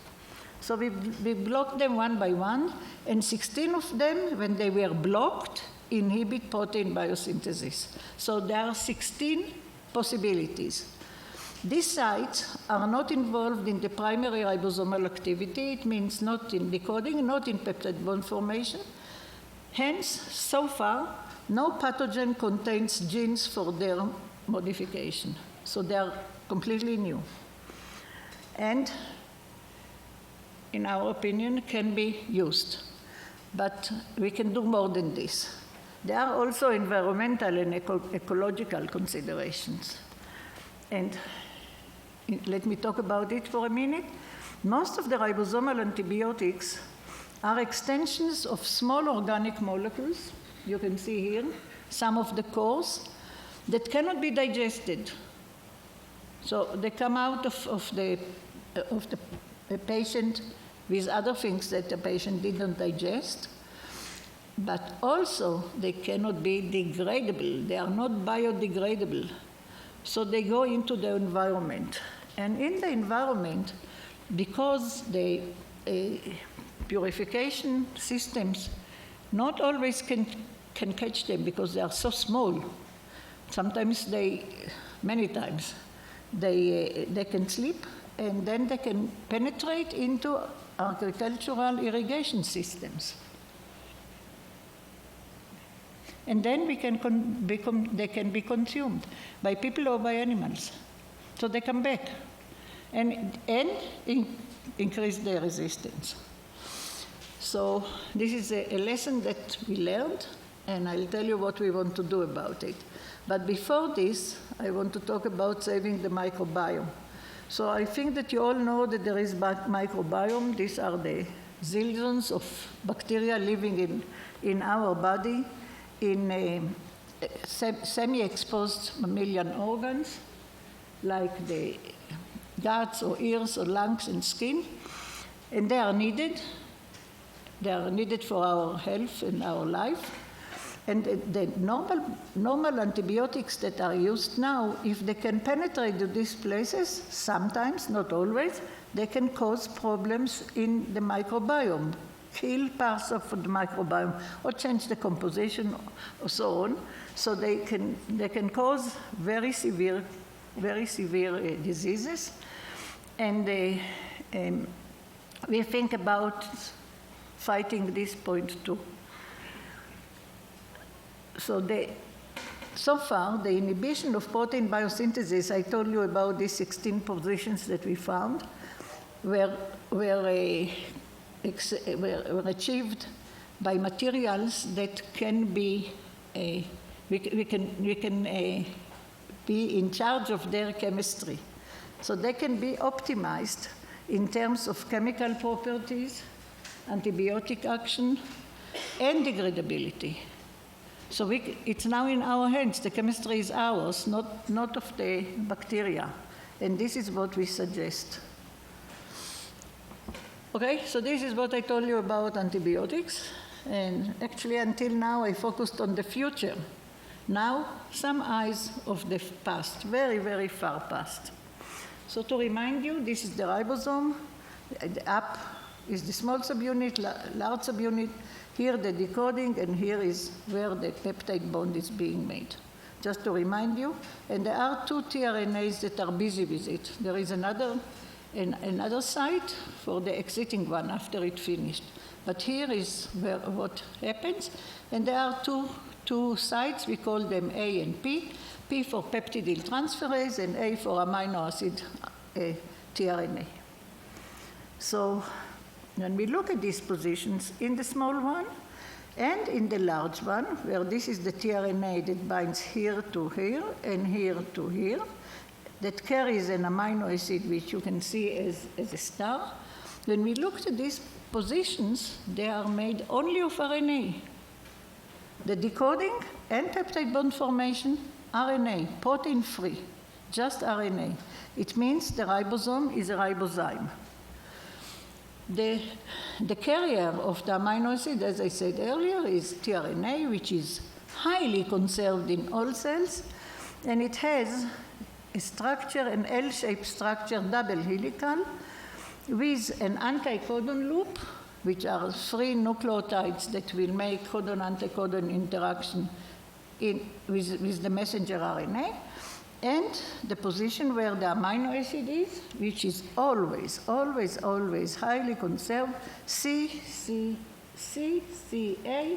C: So we blocked them one by one, and 16 of them, when they were blocked, inhibit protein biosynthesis. So there are 16 possibilities. These sites are not involved in the primary ribosomal activity. It means not in decoding, not in peptide bond formation. Hence, so far, no pathogen contains genes for their modification. So they are completely new. And, in our opinion, can be used. But we can do more than this. There are also environmental and ecological considerations. And let me talk about it for a minute. Most of the ribosomal antibiotics are extensions of small organic molecules. You can see here some of the cores that cannot be digested. So they come out of the patient with other things that the patient didn't digest, but also they cannot be degradable. They are not biodegradable. So they go into the environment. And in the environment, because the purification systems not always can catch them because they are so small. Sometimes many times, they can slip, and then they can penetrate into agricultural irrigation systems. And then they can be consumed by people or by animals. So they come back and increase their resistance. So this is a lesson that we learned, and I'll tell you what we want to do about it. But before this, I want to talk about saving the microbiome. So I think that you all know that there is microbiome. These are the zillions of bacteria living in our body, in semi-exposed mammalian organs, like the guts or ears or lungs and skin. And they are needed. They are needed for our health and our life. And the normal antibiotics that are used now, if they can penetrate to these places, sometimes, not always, they can cause problems in the microbiome, kill parts of the microbiome, or change the composition, or so on. So they can cause very severe diseases. And we think about fighting this point too. So far, the inhibition of protein biosynthesis, I told you about these 16 positions that we found, were achieved by materials that can be, we can be in charge of their chemistry. So they can be optimized in terms of chemical properties, antibiotic action, and degradability. So it's now in our hands. The chemistry is ours, not of the bacteria. And this is what we suggest. Okay, so this is what I told you about antibiotics. and actually until now I focused on the future. Now, some eyes of the past, very, very far past. So to remind you, this is the ribosome. The up is the small subunit, large subunit. Here the decoding, and here is where the peptide bond is being made. Just to remind you, and there are two tRNAs that are busy with it. There is another site for the exiting one after it finished. But here is what happens, and there are two sites, we call them A and P. P for peptidyl transferase and A for amino acid tRNA. So when we look at these positions in the small one and in the large one, where this is the tRNA that binds here to here and here to here, that carries an amino acid which you can see as a star. When we looked at these positions, they are made only of RNA. The decoding and peptide bond formation, RNA, protein-free, just RNA. It means the ribosome is a ribozyme. The carrier of the amino acid, as I said earlier, is tRNA, which is highly conserved in all cells, and it has a structure, an L-shaped structure, double helical, with an anti-codon loop, which are free nucleotides that will make codon-anticodon interaction with the messenger RNA, and the position where the amino acid is, which is always, always, always highly conserved, CCA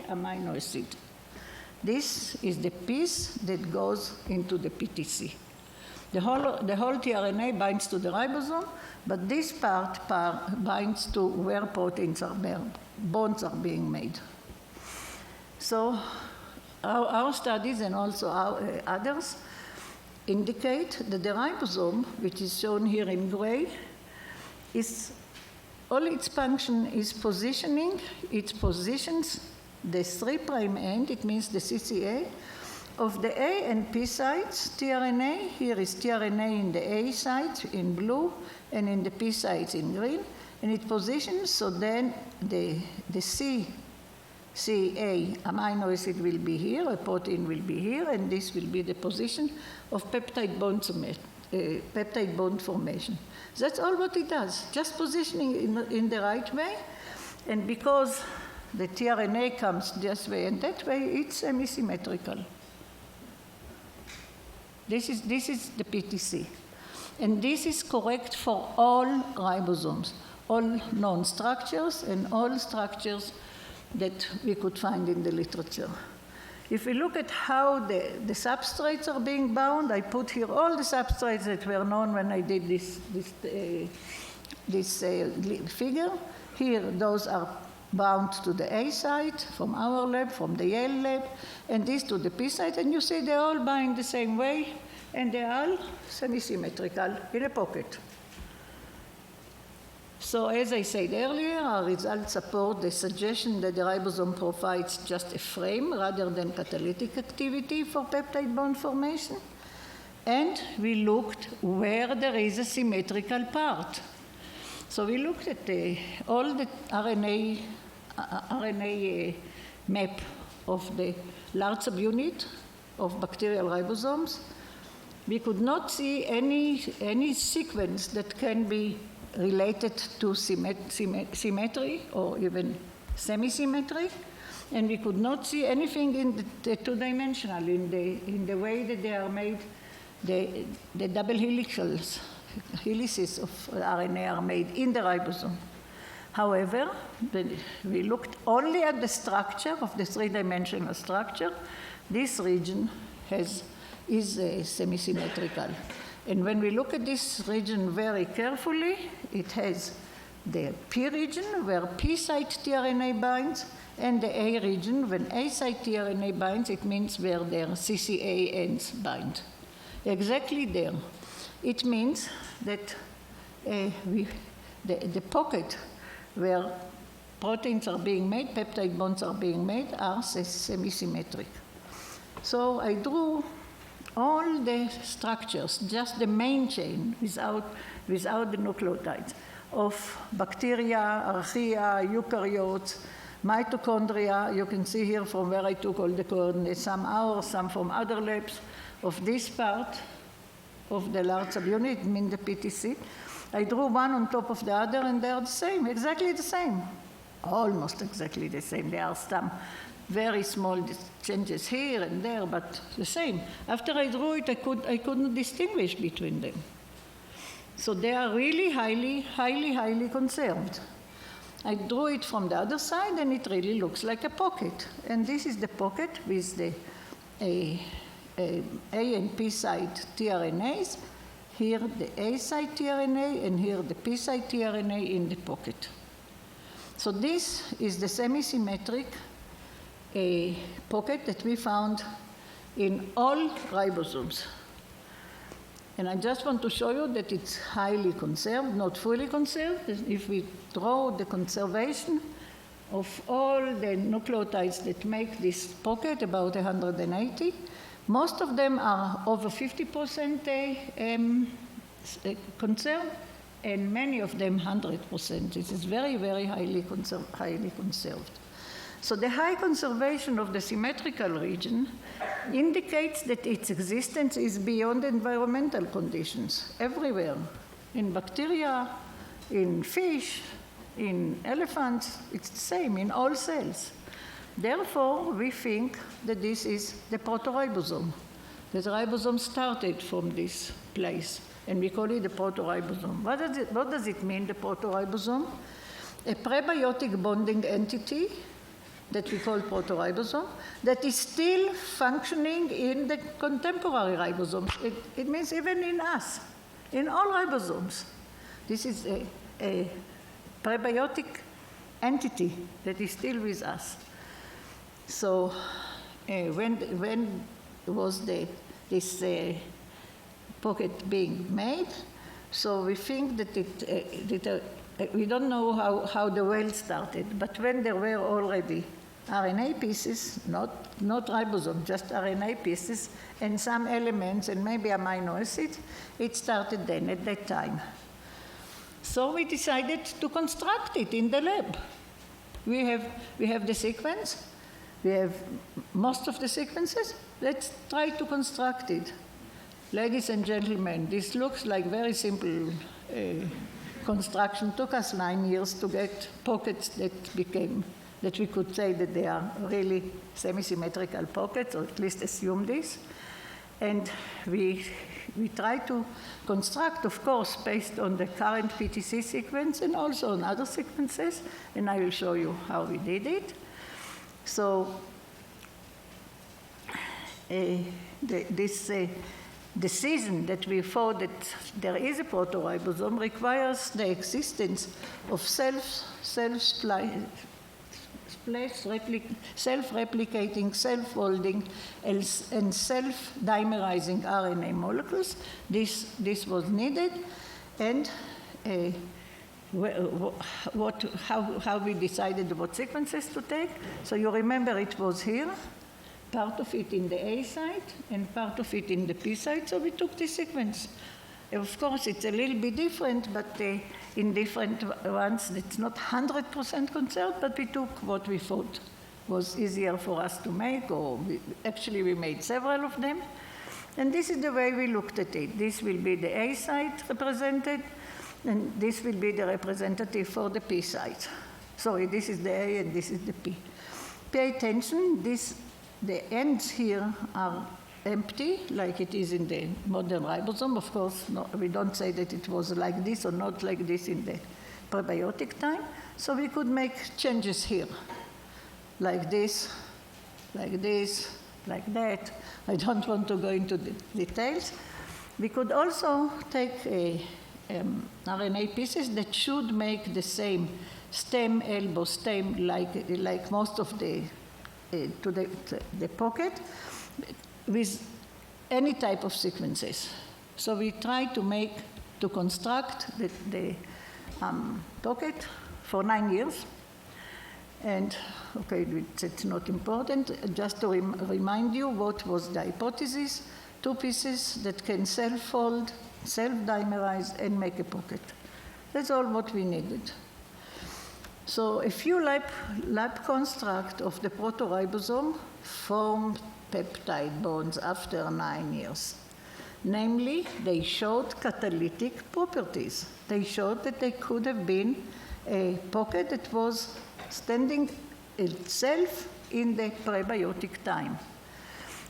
C: amino acid. This is the piece that goes into the PTC. The whole tRNA binds to the ribosome, but this part binds to where proteins are bonds are being made. So our studies and also others indicate that the ribosome, which is shown here in gray, all its function is positioning. It positions the 3' end, it means the CCA, of the A and P sites, tRNA. Here is tRNA in the A site in blue and in the P sites in green. And it positions so then the CA amino acid will be here, a protein will be here, and this will be the position of peptide bond formation. That's all what it does, just positioning in the right way. And because the tRNA comes this way and that way, it's semi-symmetrical. This is the PTC. And this is correct for all ribosomes, all known structures and all structures that we could find in the literature. If we look at how the substrates are being bound, I put here all the substrates that were known when I did this figure. Here, those are bound to the A site from our lab, from the Yale lab, and this to the P site, and you see they all bind the same way, and they are all semi-symmetrical in a pocket. So as I said earlier, our results support the suggestion that the ribosome provides just a frame rather than catalytic activity for peptide bond formation. And we looked where there is a symmetrical part. So we looked at all the RNA map of the large subunit of bacterial ribosomes. We could not see any sequence that can be related to symmetry or even semi-symmetry, and we could not see anything in the two-dimensional, in the way that they are made, the double helices of RNA are made in the ribosome. However, we looked only at the structure of the three-dimensional structure. This region is semi-symmetrical. And when we look at this region very carefully, it has the P region where P site tRNA binds, and the A region when A site tRNA binds, it means where their CCA ends bind. Exactly there. It means that the pocket where proteins are being made, peptide bonds are being made, are semi-symmetric. So I drew all the structures, just the main chain, without the nucleotides, of bacteria, archaea, eukaryotes, Mitochondria, you can see here from where I took all the coordinates, some ours, some from other labs, of this part of the large subunit, mean the PTC. I drew one on top of the other, and they are the same, exactly the same. Almost exactly the same. There are some very small changes here and there, but the same. After I drew it, I couldn't distinguish between them. So they are really highly conserved. I drew it from the other side, and it really looks like a pocket. And this is the pocket with the A and P side tRNAs. Here the A side tRNA, and here the P side tRNA in the pocket. So this is the semi-symmetric pocket that we found in all ribosomes. And I just want to show you that it's highly conserved, not fully conserved. If we draw the conservation of all the nucleotides that make this pocket, about 180, most of them are over 50% conserved, and many of them 100%. This is very highly conserved. So the high conservation of the symmetrical region indicates that its existence is beyond environmental conditions, everywhere, in bacteria, in fish, in elephants. It's the same in all cells. Therefore, we think that this is the protoribosome. The ribosome started from this place, and we call it the protoribosome. What does it mean, the protoribosome? A prebiotic bonding entity that we call protoribosome, that is still functioning in the contemporary ribosomes. It means even in us, in all ribosomes. This is a prebiotic entity that is still with us. So when was this pocket being made? So we think that we don't know how the well started, but when there were already RNA pieces, not ribosome, just RNA pieces, and some elements, and maybe amino acids, it started then at that time. So we decided to construct it in the lab. We have the sequence, we have most of the sequences. Let's try to construct it. Ladies and gentlemen, this looks like very simple construction. Took us 9 years to get pockets that we could say that they are really semi-symmetrical pockets, or at least assume this. And we try to construct, of course, based on the current PTC sequence and also on other sequences, and I will show you how we did it. So this decision that we thought that there is a protoribosome requires the existence of self-replicating, self-folding, and self-dimerizing RNA molecules. This was needed, and how we decided what sequences to take. So you remember it was here, part of it in the A site, and part of it in the P site, so we took this sequence. Of course, it's a little bit different, but in different ones, it's not 100% conserved, but we took what we thought was easier for us to make, or actually we made several of them. And this is the way we looked at it. This will be the A site represented, and this will be the representative for the P site. Sorry, this is the A and this is the P. Pay attention, the ends here are empty, like it is in the modern ribosome. Of course, no, we don't say that it was like this or not like this in the prebiotic time. So we could make changes here, like this, like this, like that. I don't want to go into the details. We could also take RNA pieces that should make the same stem, elbow, stem, like most of the pocket, with any type of sequences. So we try to construct the pocket for 9 years. And okay, it's not important. Just to remind you what was the hypothesis: 2 pieces that can self-fold, self-dimerize, and make a pocket. That's all what we needed. So a few lab constructs of the Porto Ribosome formed peptide bonds after 9 years. Namely, they showed catalytic properties. They showed that they could have been a pocket that was standing itself in the prebiotic time.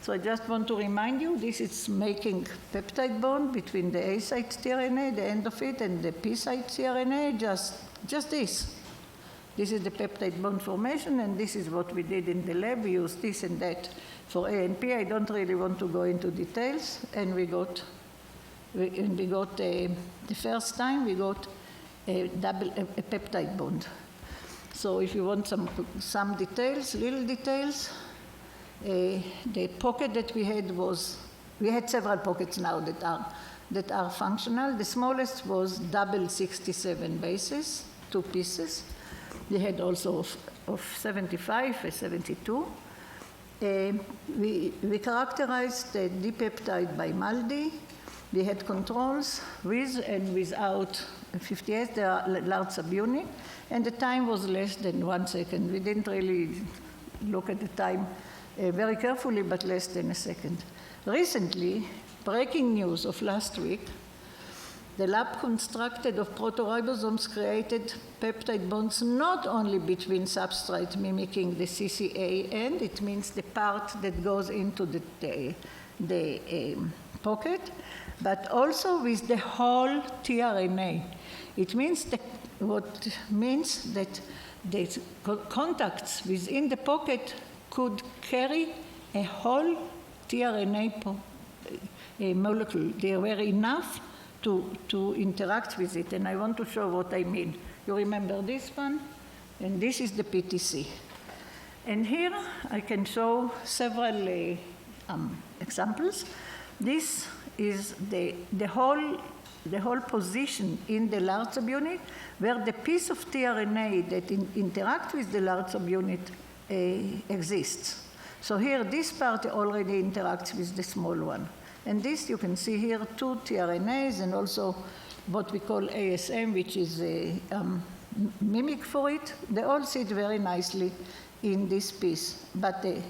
C: So I just want to remind you, this is making peptide bond between the A site tRNA, the end of it, and the P site tRNA, just this. This is the peptide bond formation, and this is what we did in the lab. We used this and that for A and P. I don't really want to go into details, and the first time we got a peptide bond. So if you want some details, little details, the pocket that we had we had several pockets now that are functional. The smallest was double 67 bases, 2 pieces. We had also of 75, 72. We characterized the dipeptide by MALDI. We had controls with and without 58, they are large subunit, and the time was less than 1 second. We didn't really look at the time very carefully, but less than a second. Recently, breaking news of last week, the lab constructed of protoribosomes created peptide bonds not only between substrate mimicking the CCA end, it means the part that goes into the pocket, but also with the whole tRNA. It means that the contacts within the pocket could carry a whole tRNA molecule. They were enough to interact with it, and I want to show what I mean. You remember this one? And this is the PTC. And here I can show several examples. This is the whole position in the large subunit where the piece of tRNA that interacts with the large subunit exists. So here, this part already interacts with the small one. And this, you can see here, 2 tRNAs and also what we call ASM, which is a mimic for it. They all sit very nicely in this piece. But the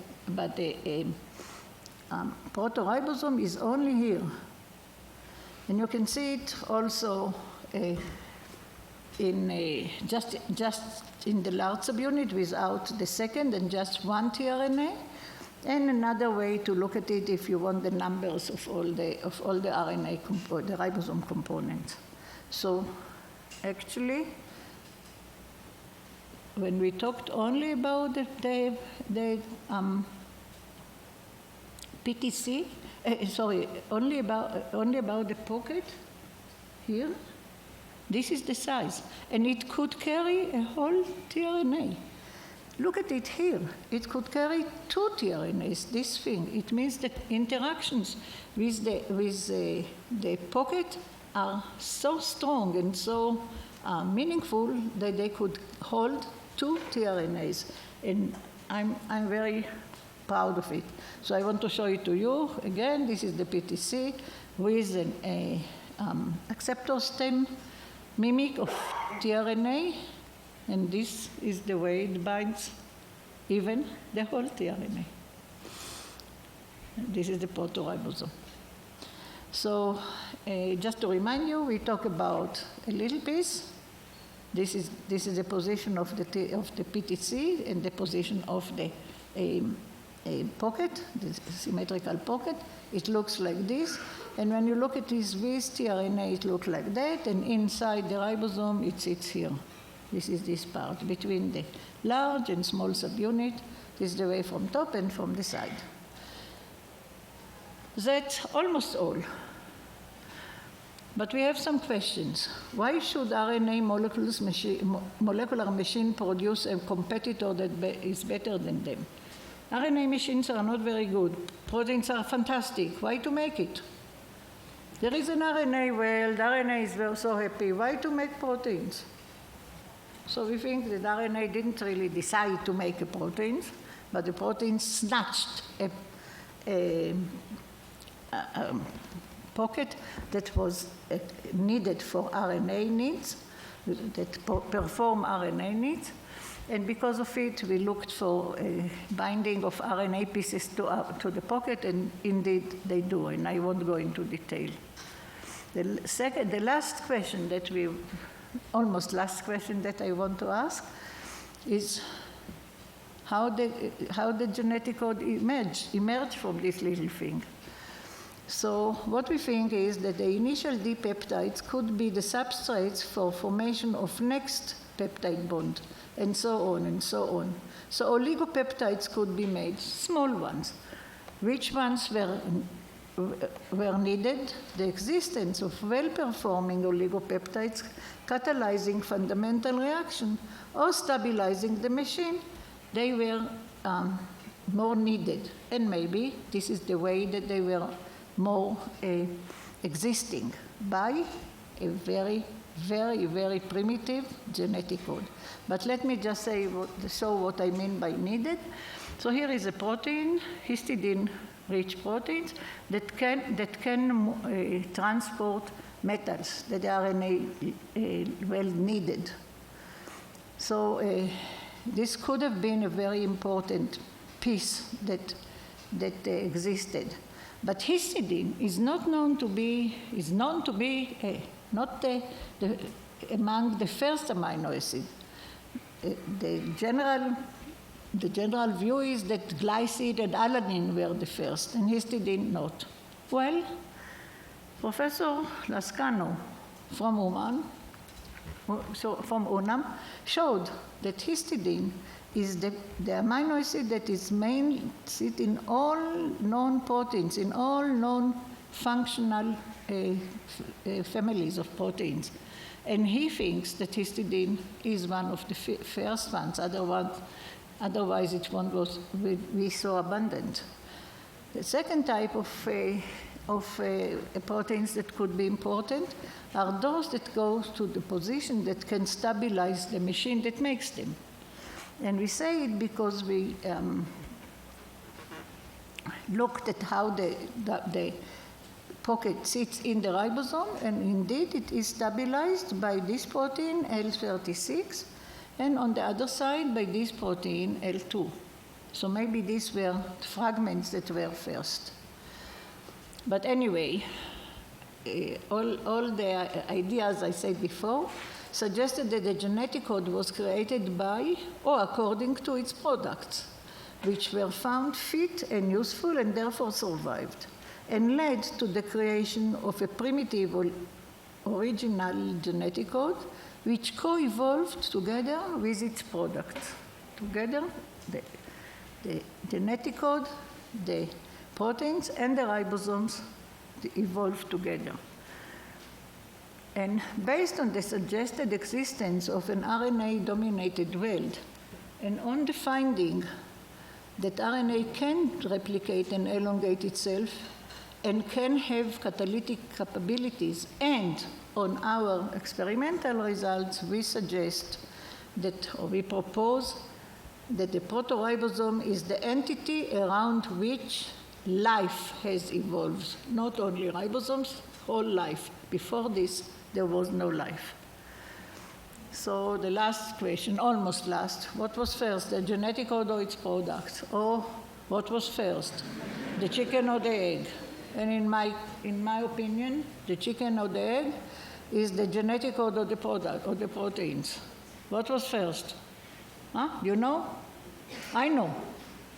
C: protoribosome is only here. And you can see it also just in the large subunit without the second and just 1 tRNA. And another way to look at it, if you want the numbers of all the RNA, the ribosome components. So actually, when we talked only about the PTC, only about the pocket here, this is the size. And it could carry a whole tRNA. Look at it here. It could carry 2 tRNAs, this thing. It means that interactions with the pocket are so strong and so meaningful that they could hold 2 tRNAs. And I'm very proud of it. So I want to show it to you. Again, this is the PTC with an acceptor stem mimic of tRNA. And this is the way it binds even the whole tRNA. This is the protoribosome. So just to remind you, we talk about a little piece. This is the position of the PTC and the position of the pocket, the symmetrical pocket. It looks like this. And when you look at this with tRNA, it looks like that. And inside the ribosome, it sits here. This is this part between the large and small subunit. This is the way from top and from the side. That's almost all. But we have some questions. Why should RNA molecular machine produce a competitor that is better than them? RNA machines are not very good. Proteins are fantastic. Why to make it? There is an RNA, well, the RNA is so happy. Why to make proteins? So we think that RNA didn't really decide to make a protein, but the protein snatched a pocket that was needed for RNA needs, that perform RNA needs. And because of it, we looked for binding of RNA pieces to the pocket, and indeed they do, and I won't go into detail. The last question almost last question that I want to ask is how the genetic code emerged from this little thing. So what we think is that the initial D peptides could be the substrates for formation of next peptide bond, and so on and so on. So oligopeptides could be made, small ones. Which ones were needed? The existence of well-performing oligopeptides catalyzing fundamental reaction or stabilizing the machine, they were more needed. And maybe this is the way that they were more existing by a very, very, very primitive genetic code. But let me just show what I mean by needed. So here is a protein, histidine-rich proteins, that can transport metals that the RNA well needed. So this could have been a very important piece that existed. But histidine is known to be not among the first amino acid. The general view is that glycine and alanine were the first, and histidine not. Well, Professor Lascano from U.N.A.M. showed that histidine is the amino acid that is main sit in all known proteins, in all known functional families of proteins. And he thinks that histidine is one of the first ones, otherwise it won't be so abundant. The second type of proteins that could be important are those that go to the position that can stabilize the machine that makes them. And we say it because we looked at how the pocket sits in the ribosome, and indeed it is stabilized by this protein, L36, and on the other side by this protein, L2. So maybe these were fragments that were first. But anyway, all the ideas I said before suggested that the genetic code was created by or according to its products, which were found fit and useful and therefore survived, and led to the creation of a primitive original genetic code which co-evolved together with its products. Together, the genetic code, the proteins, and the ribosomes evolved together. And based on the suggested existence of an RNA-dominated world, and on the finding that RNA can replicate and elongate itself, and can have catalytic capabilities, and on our experimental results, we suggest that, or we propose, that the protoribosome is the entity around which life has evolved. Not only ribosomes, whole life. Before this, there was no life. So the last question, almost last, what was first, the genetic code or its product? Or what was first, the chicken or the egg? And in my opinion, the chicken or the egg is the genetic code of the product, or the proteins. What was first? Huh? You know? I know.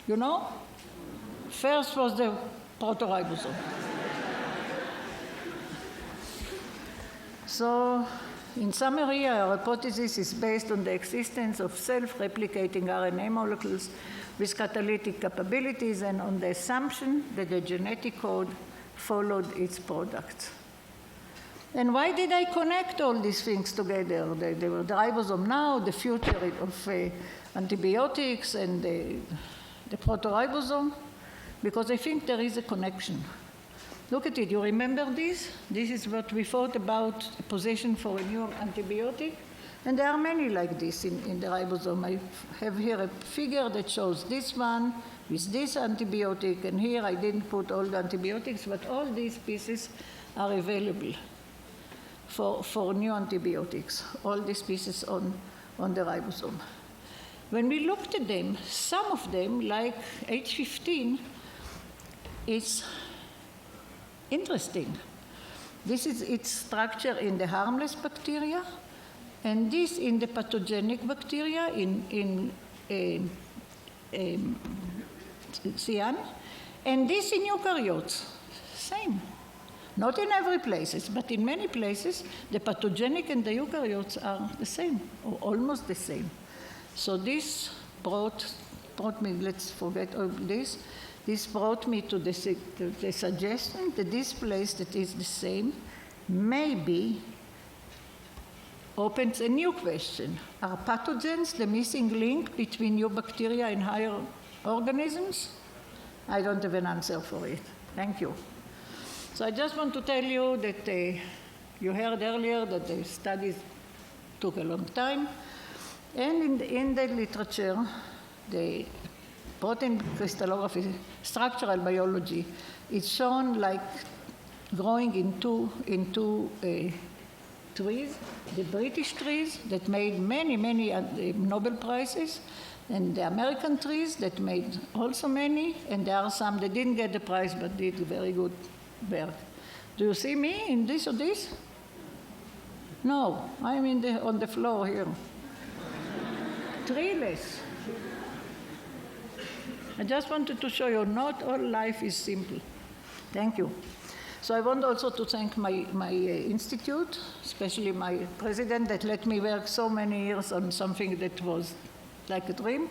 C: You know? First was the protoribosome. So, in summary, our hypothesis is based on the existence of self-replicating RNA molecules with catalytic capabilities, and on the assumption that the genetic code followed its products. And why did I connect all these things together? The ribosome now, the future of antibiotics, and the protoribosome? Because I think there is a connection. Look at it, you remember this? This is what we thought about a position for a new antibiotic. And there are many like this in the ribosome. I have here a figure that shows this one with this antibiotic, and here I didn't put all the antibiotics, but all these pieces are available for new antibiotics, all these pieces on the ribosome. When we looked at them, some of them, like H15, is interesting. This is its structure in the harmless bacteria, and this in the pathogenic bacteria in cyan, and this in eukaryotes, same. Not in every place, but in many places, the pathogenic and the eukaryotes are the same, or almost the same. So this brought me, let's forget all this, this brought me to the suggestion that this place that is the same maybe opens a new question. Are pathogens the missing link between your bacteria and higher organisms? I don't have an answer for it. Thank you. So I just want to tell you that you heard earlier that the studies took a long time. And in the literature, the protein crystallography, structural biology, is shown like growing in two trees, the British trees that made many Nobel Prizes, and the American trees that made also many, and there are some that didn't get the prize but did very good work. Do you see me in this or this? No, I'm on the floor here. Treeless. I just wanted to show you not all life is simple. Thank you. So I want also to thank my institute, especially my president that let me work so many years on something that was like a dream.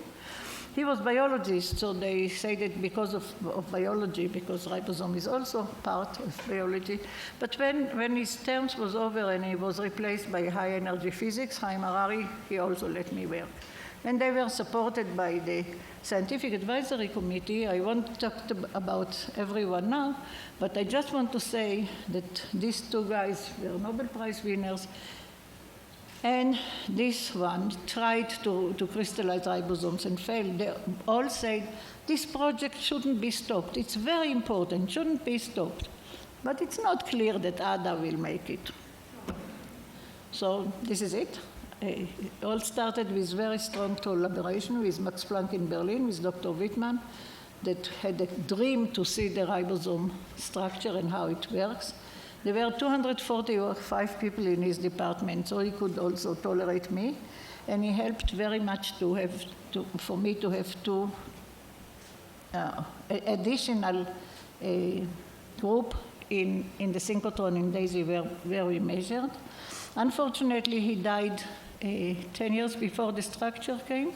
C: He was biologist, so they say that because of biology, because ribosome is also part of biology. But when his terms was over and he was replaced by high energy physics, Chaim Harari, he also let me work. And they were supported by the Scientific Advisory Committee. I won't talk about everyone now, but I just want to say that these two guys were Nobel Prize winners, and this one tried to crystallize ribosomes and failed. They all said, this project shouldn't be stopped. It's very important, shouldn't be stopped. But it's not clear that ADA will make it. So this is it. It all started with very strong collaboration with Max Planck in Berlin, with Dr. Wittmann, that had a dream to see the ribosome structure and how it works. There were 245 people in his department, so he could also tolerate me. And he helped very much for me to have two additional group in the synchrotron in DAISY where we measured. Unfortunately, he died 10 years before the structure came,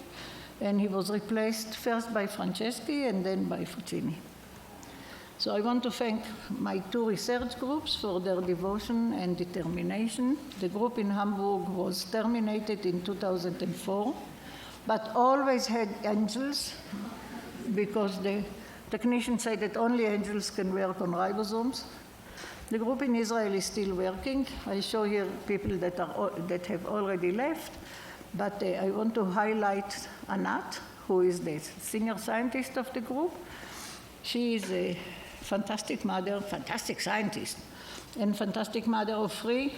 C: and he was replaced first by Franceschi and then by Fucini. So I want to thank my two research groups for their devotion and determination. The group in Hamburg was terminated in 2004, but always had angels, because the technicians say that only angels can work on ribosomes. The group in Israel is still working. I show here people that have already left, but I want to highlight Anat, who is the senior scientist of the group. She is a fantastic mother, fantastic scientist, and fantastic mother of 3.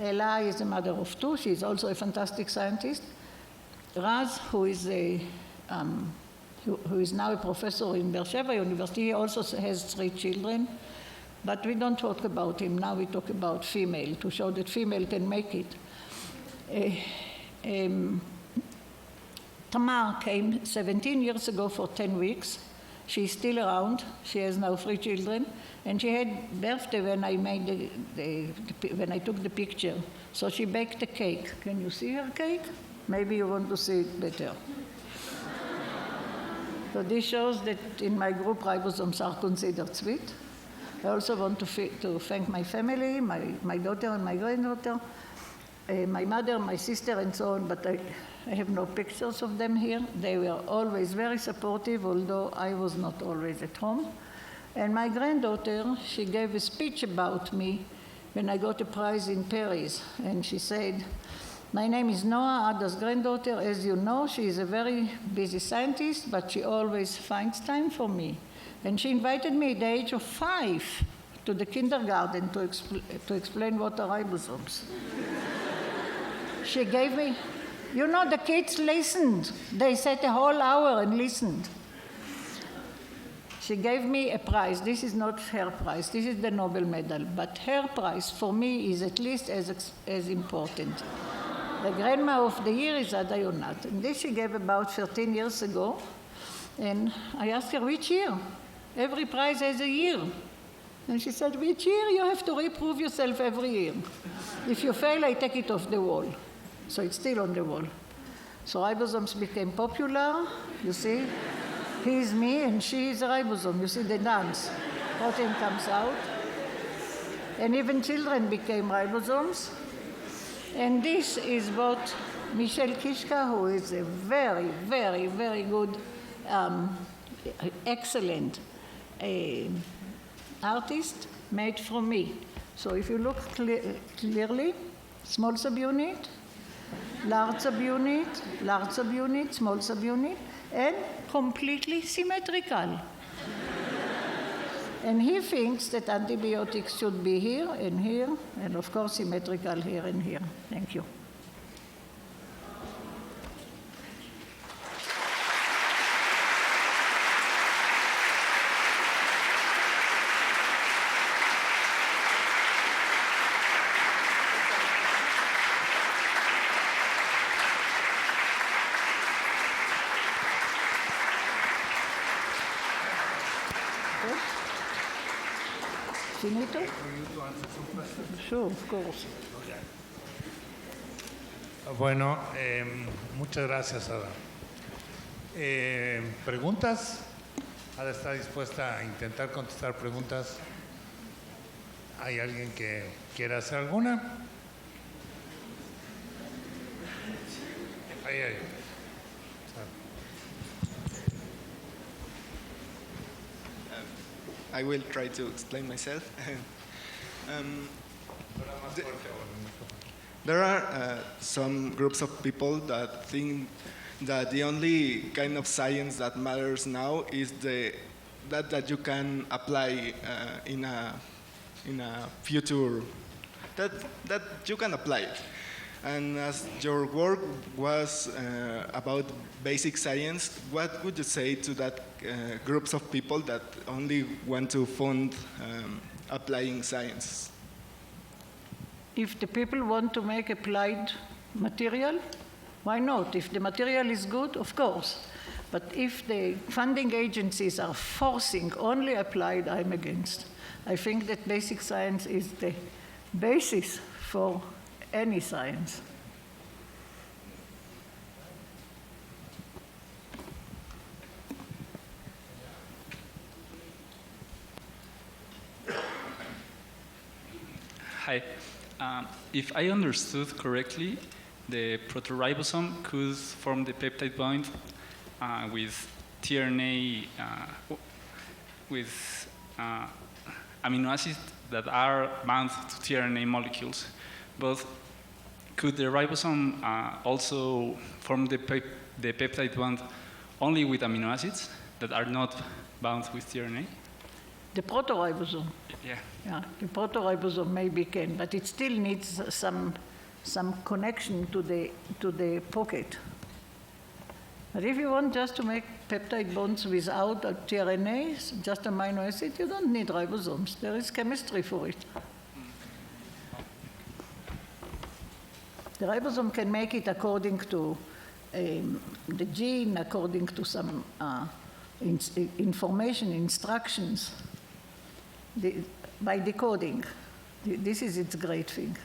C: Ella is a mother of 2. She is also a fantastic scientist. Raz, who is now a professor in Beersheba University, he also has 3 children. But we don't talk about him. Now we talk about female, to show that female can make it. Tamar came 17 years ago for 10 weeks. She's still around. She has now 3 children. And she had birthday when I made when I took the picture. So she baked a cake. Can you see her cake? Maybe you want to see it better. So this shows that in my group, ribosomes are considered sweet. I also want to thank my family, my daughter and my granddaughter, my mother, my sister, and so on, but I have no pictures of them here. They were always very supportive, although I was not always at home. And my granddaughter, she gave a speech about me when I got a prize in Paris, and she said, my name is Noah, Ada's granddaughter. As you know, she is a very busy scientist, but she always finds time for me. And she invited me at the age of 5 to the kindergarten to explain what are ribosomes. She gave me, you know, the kids listened. They sat a whole hour and listened. She gave me a prize. This is not her prize. This is the Nobel medal. But her prize, for me, is at least as important. The Grandma of the Year is Ada Yonath. And this she gave about 13 years ago. And I asked her, which year? Every prize has a year. And she said, which year? You have to reprove yourself every year. If you fail, I take it off the wall. So it's still on the wall. So ribosomes became popular, you see. He is me and she is a ribosome. You see the dance. Protein comes out. And even children became ribosomes. And this is what Michel Kishka, who is a very, very, very good, excellent artist, made from me. So if you look clearly, small subunit, large subunit, large subunit, small subunit, and completely symmetrical. And he thinks that antibiotics should be here, and of course symmetrical here and here. Thank you. Finito? Sure, of course.
A: Bueno, muchas gracias, Ada. ¿Preguntas? Ada está dispuesta a intentar contestar preguntas. ¿Hay alguien que quiera hacer alguna? Ahí.
E: I will try to explain myself. There are some groups of people that think that the only kind of science that matters now is that you can apply in a future, that you can apply it. And as your work was about basic science, what would you say to that groups of people that only want to fund applying science?
C: If the people want to make applied material, why not? If the material is good, of course. But if the funding agencies are forcing only applied, I'm against. I think that basic science is the basis for any science.
F: Hi. If I understood correctly, the Porto Ribosome could form the peptide bond with tRNA, with amino acids that are bound to tRNA molecules. But could the ribosome also form the peptide bond only with amino acids that are not bound with tRNA?
C: The protoribosome.
F: Yeah.
C: The protoribosome maybe can, but it still needs some connection to the pocket. But if you want just to make peptide bonds without a tRNA, just amino acid, you don't need ribosomes. There is chemistry for it. The ribosome can make it according to the gene, according to some information, instructions, by decoding. This is its great thing.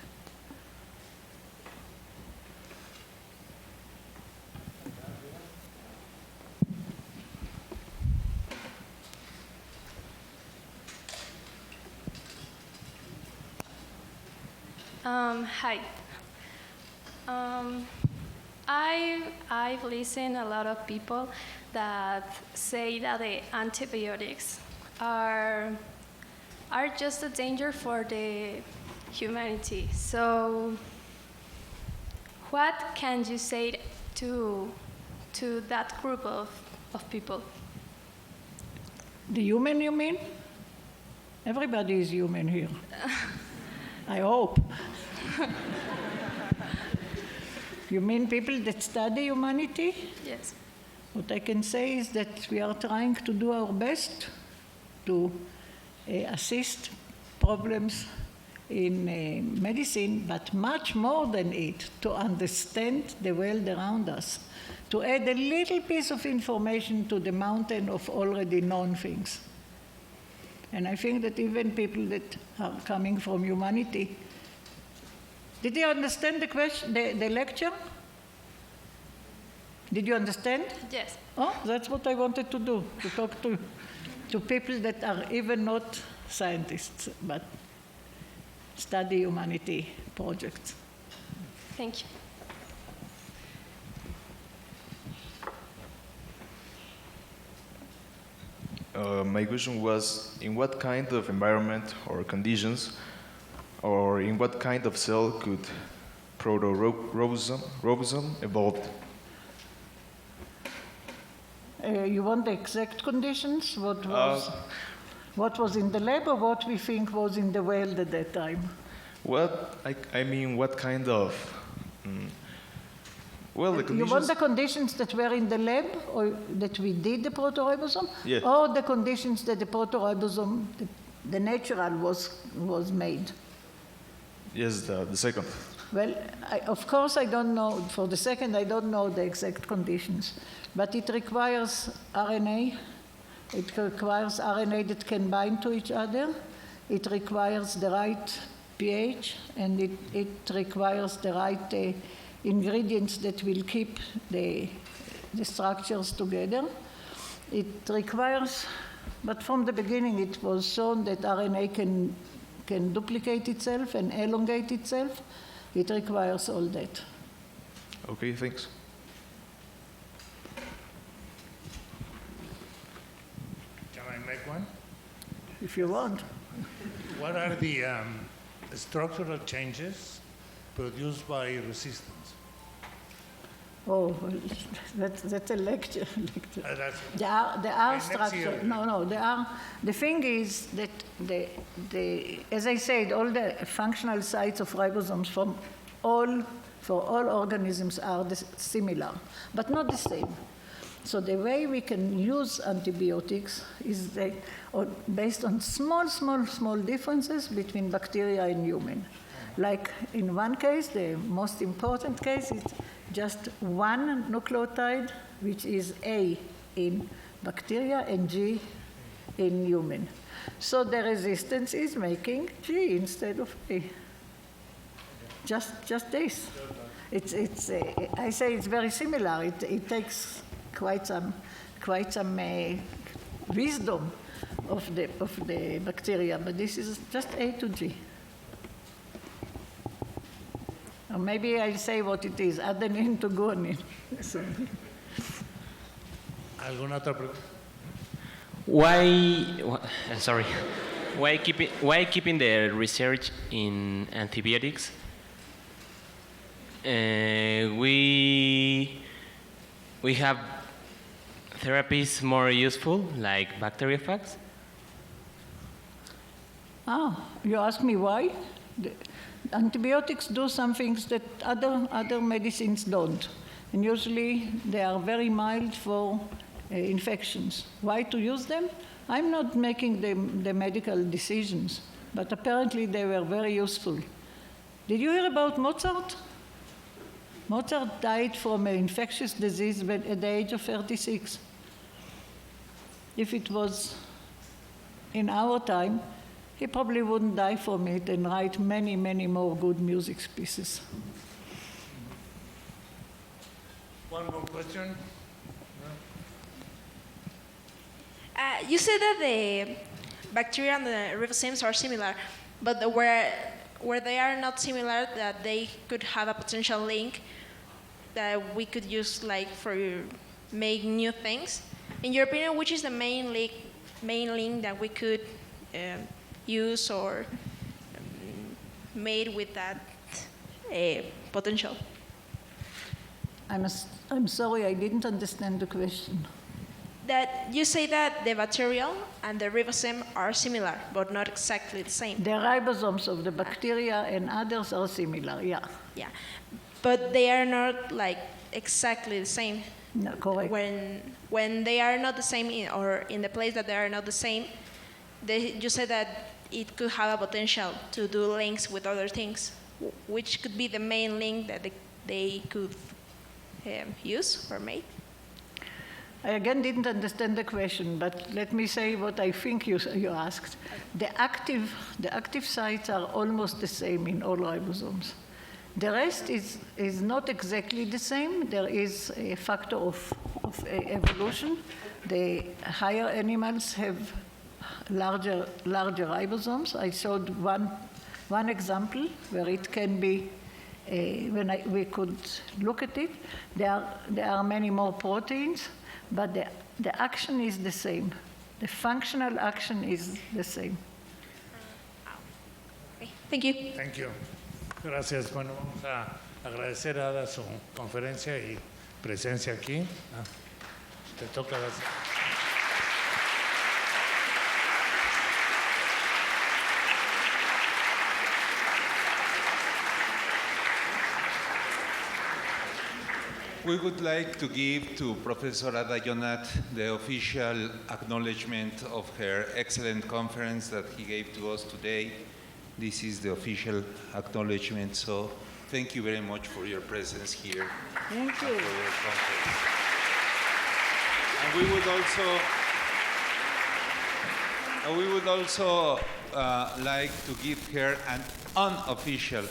G: Hi. I've listened a lot of people that say that the antibiotics are just a danger for the humanity. So what can you say to that group of people?
C: The human, you mean? Everybody is human here. I hope. You mean people that study humanity?
G: Yes.
C: What I can say is that we are trying to do our best to assist problems in medicine, but much more than it, to understand the world around us, to add a little piece of information to the mountain of already known things. And I think that even people that are coming from humanity, did you understand the question, the lecture? Did you understand?
G: Yes.
C: Oh, that's what I wanted to do, to talk to people that are even not scientists, but study humanity projects.
G: Thank you.
H: My question was, in what kind of environment or conditions, or in what kind of cell could proto-ribosome evolve?
C: You want the exact conditions? What was in the lab, or what we think was in the world at that time?
H: I mean, what kind of... well, the conditions...
C: You want the conditions that were in the lab, or that we did the proto-ribosome?
H: Yes.
C: Or the conditions that the proto-ribosome, the natural, was made?
H: Yes, the second.
C: Well, of course I don't know, for the second I don't know the exact conditions, but it requires RNA. It requires RNA that can bind to each other. It requires the right pH, and it requires the right ingredients that will keep the structures together. It requires, but from the beginning it was shown that RNA can duplicate itself and elongate itself. It requires all that.
H: Okay, thanks.
A: Can I make one?
C: If you want.
A: What are the structural changes produced by resistance?
C: Oh, well, that's a lecture.
A: That's
C: There are
A: next
C: structures.
A: year.
C: No, there are. The thing is that as I said, all the functional sites of ribosomes for all organisms are similar, but not the same. So the way we can use antibiotics is based on small differences between bacteria and human. Like in one case, the most important case is just one nucleotide, which is A in bacteria and G in human. So the resistance is making G instead of A. Just this. I say it's very similar. It takes quite some wisdom of the bacteria, but this is just A to G. Or maybe I'll say what it is, adenine to guanine.
A: ¿Alguna otra pregunta?
I: Why keeping the research in antibiotics? We have therapies more useful, like bacteriophages.
C: You ask me why? Antibiotics do some things that other medicines don't. And usually they are very mild for infections. Why to use them? I'm not making the medical decisions, but apparently they were very useful. Did you hear about Mozart? Mozart died from an infectious disease at the age of 36. If it was in our time, he probably wouldn't die from it and write many more good music pieces.
A: One more question?
J: You said that the bacteria and the ribosomes are similar, but where they are not similar, that they could have a potential link that we could use like for make new things. In your opinion, which is the main link that we could use or made with that potential?
C: I'm sorry, I didn't understand the question.
J: that you say that the bacterial and the ribosome are similar, but not exactly the same.
C: The ribosomes of the bacteria and others are similar, yeah.
J: Yeah, but they are not like exactly the same.
C: No, correct.
J: When they are not the same, or in the place that they are not the same, you said that it could have a potential to do links with other things. Which could be the main link that they could use or make?
C: I again didn't understand the question, but let me say what I think you asked. The active sites are almost the same in all ribosomes. The rest is not exactly the same. There is a factor of evolution. The higher animals have larger ribosomes. I showed one example where it can be, we could look at it. There are many more proteins, but the action is the same. The functional action is the same.
J: Okay. Thank you.
A: Thank you. Gracias. Bueno, vamos a agradecer a Ada su conferencia y presencia aquí. Te toca, Ada.
D: We would like to give to Professor Ada Yonath the official acknowledgement of her excellent conference that he gave to us today. This is the official acknowledgement, so thank you very much for your presence here.
C: Thank you.
D: For your conference. And we would also like to give her an unofficial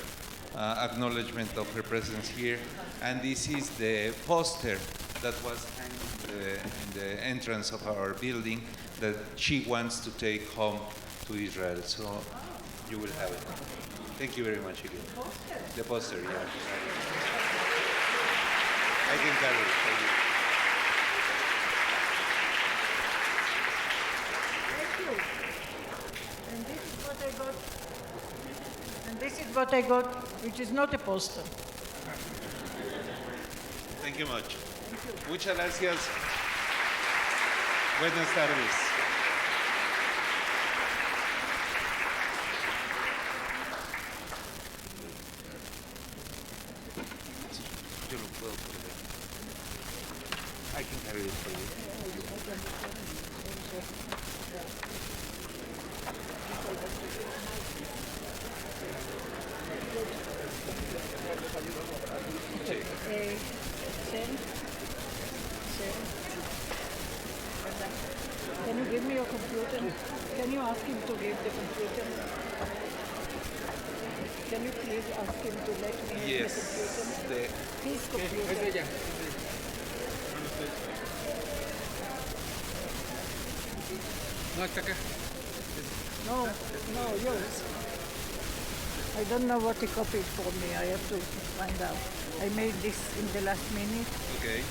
D: acknowledgement of her presence here. And this is the poster that was hanging in the entrance of our building that she wants to take home to Israel. So you will have it. Thank you very much again. The poster, yeah. I can carry it for you.
C: Thank you. And this is what I got. And this is what I got, which is not a poster.
D: Thank you much. Muchas gracias. Buenas tardes. Yo lo puedo poner. I can carry it for you.
C: Can you give me your computer? Can you ask him to give the computer? Can you please ask him to let me have
D: Yes.
C: the computer? His computer. No, yours. I don't know what he copied for me. I have to find out. I made this in the last minute.
D: Okay.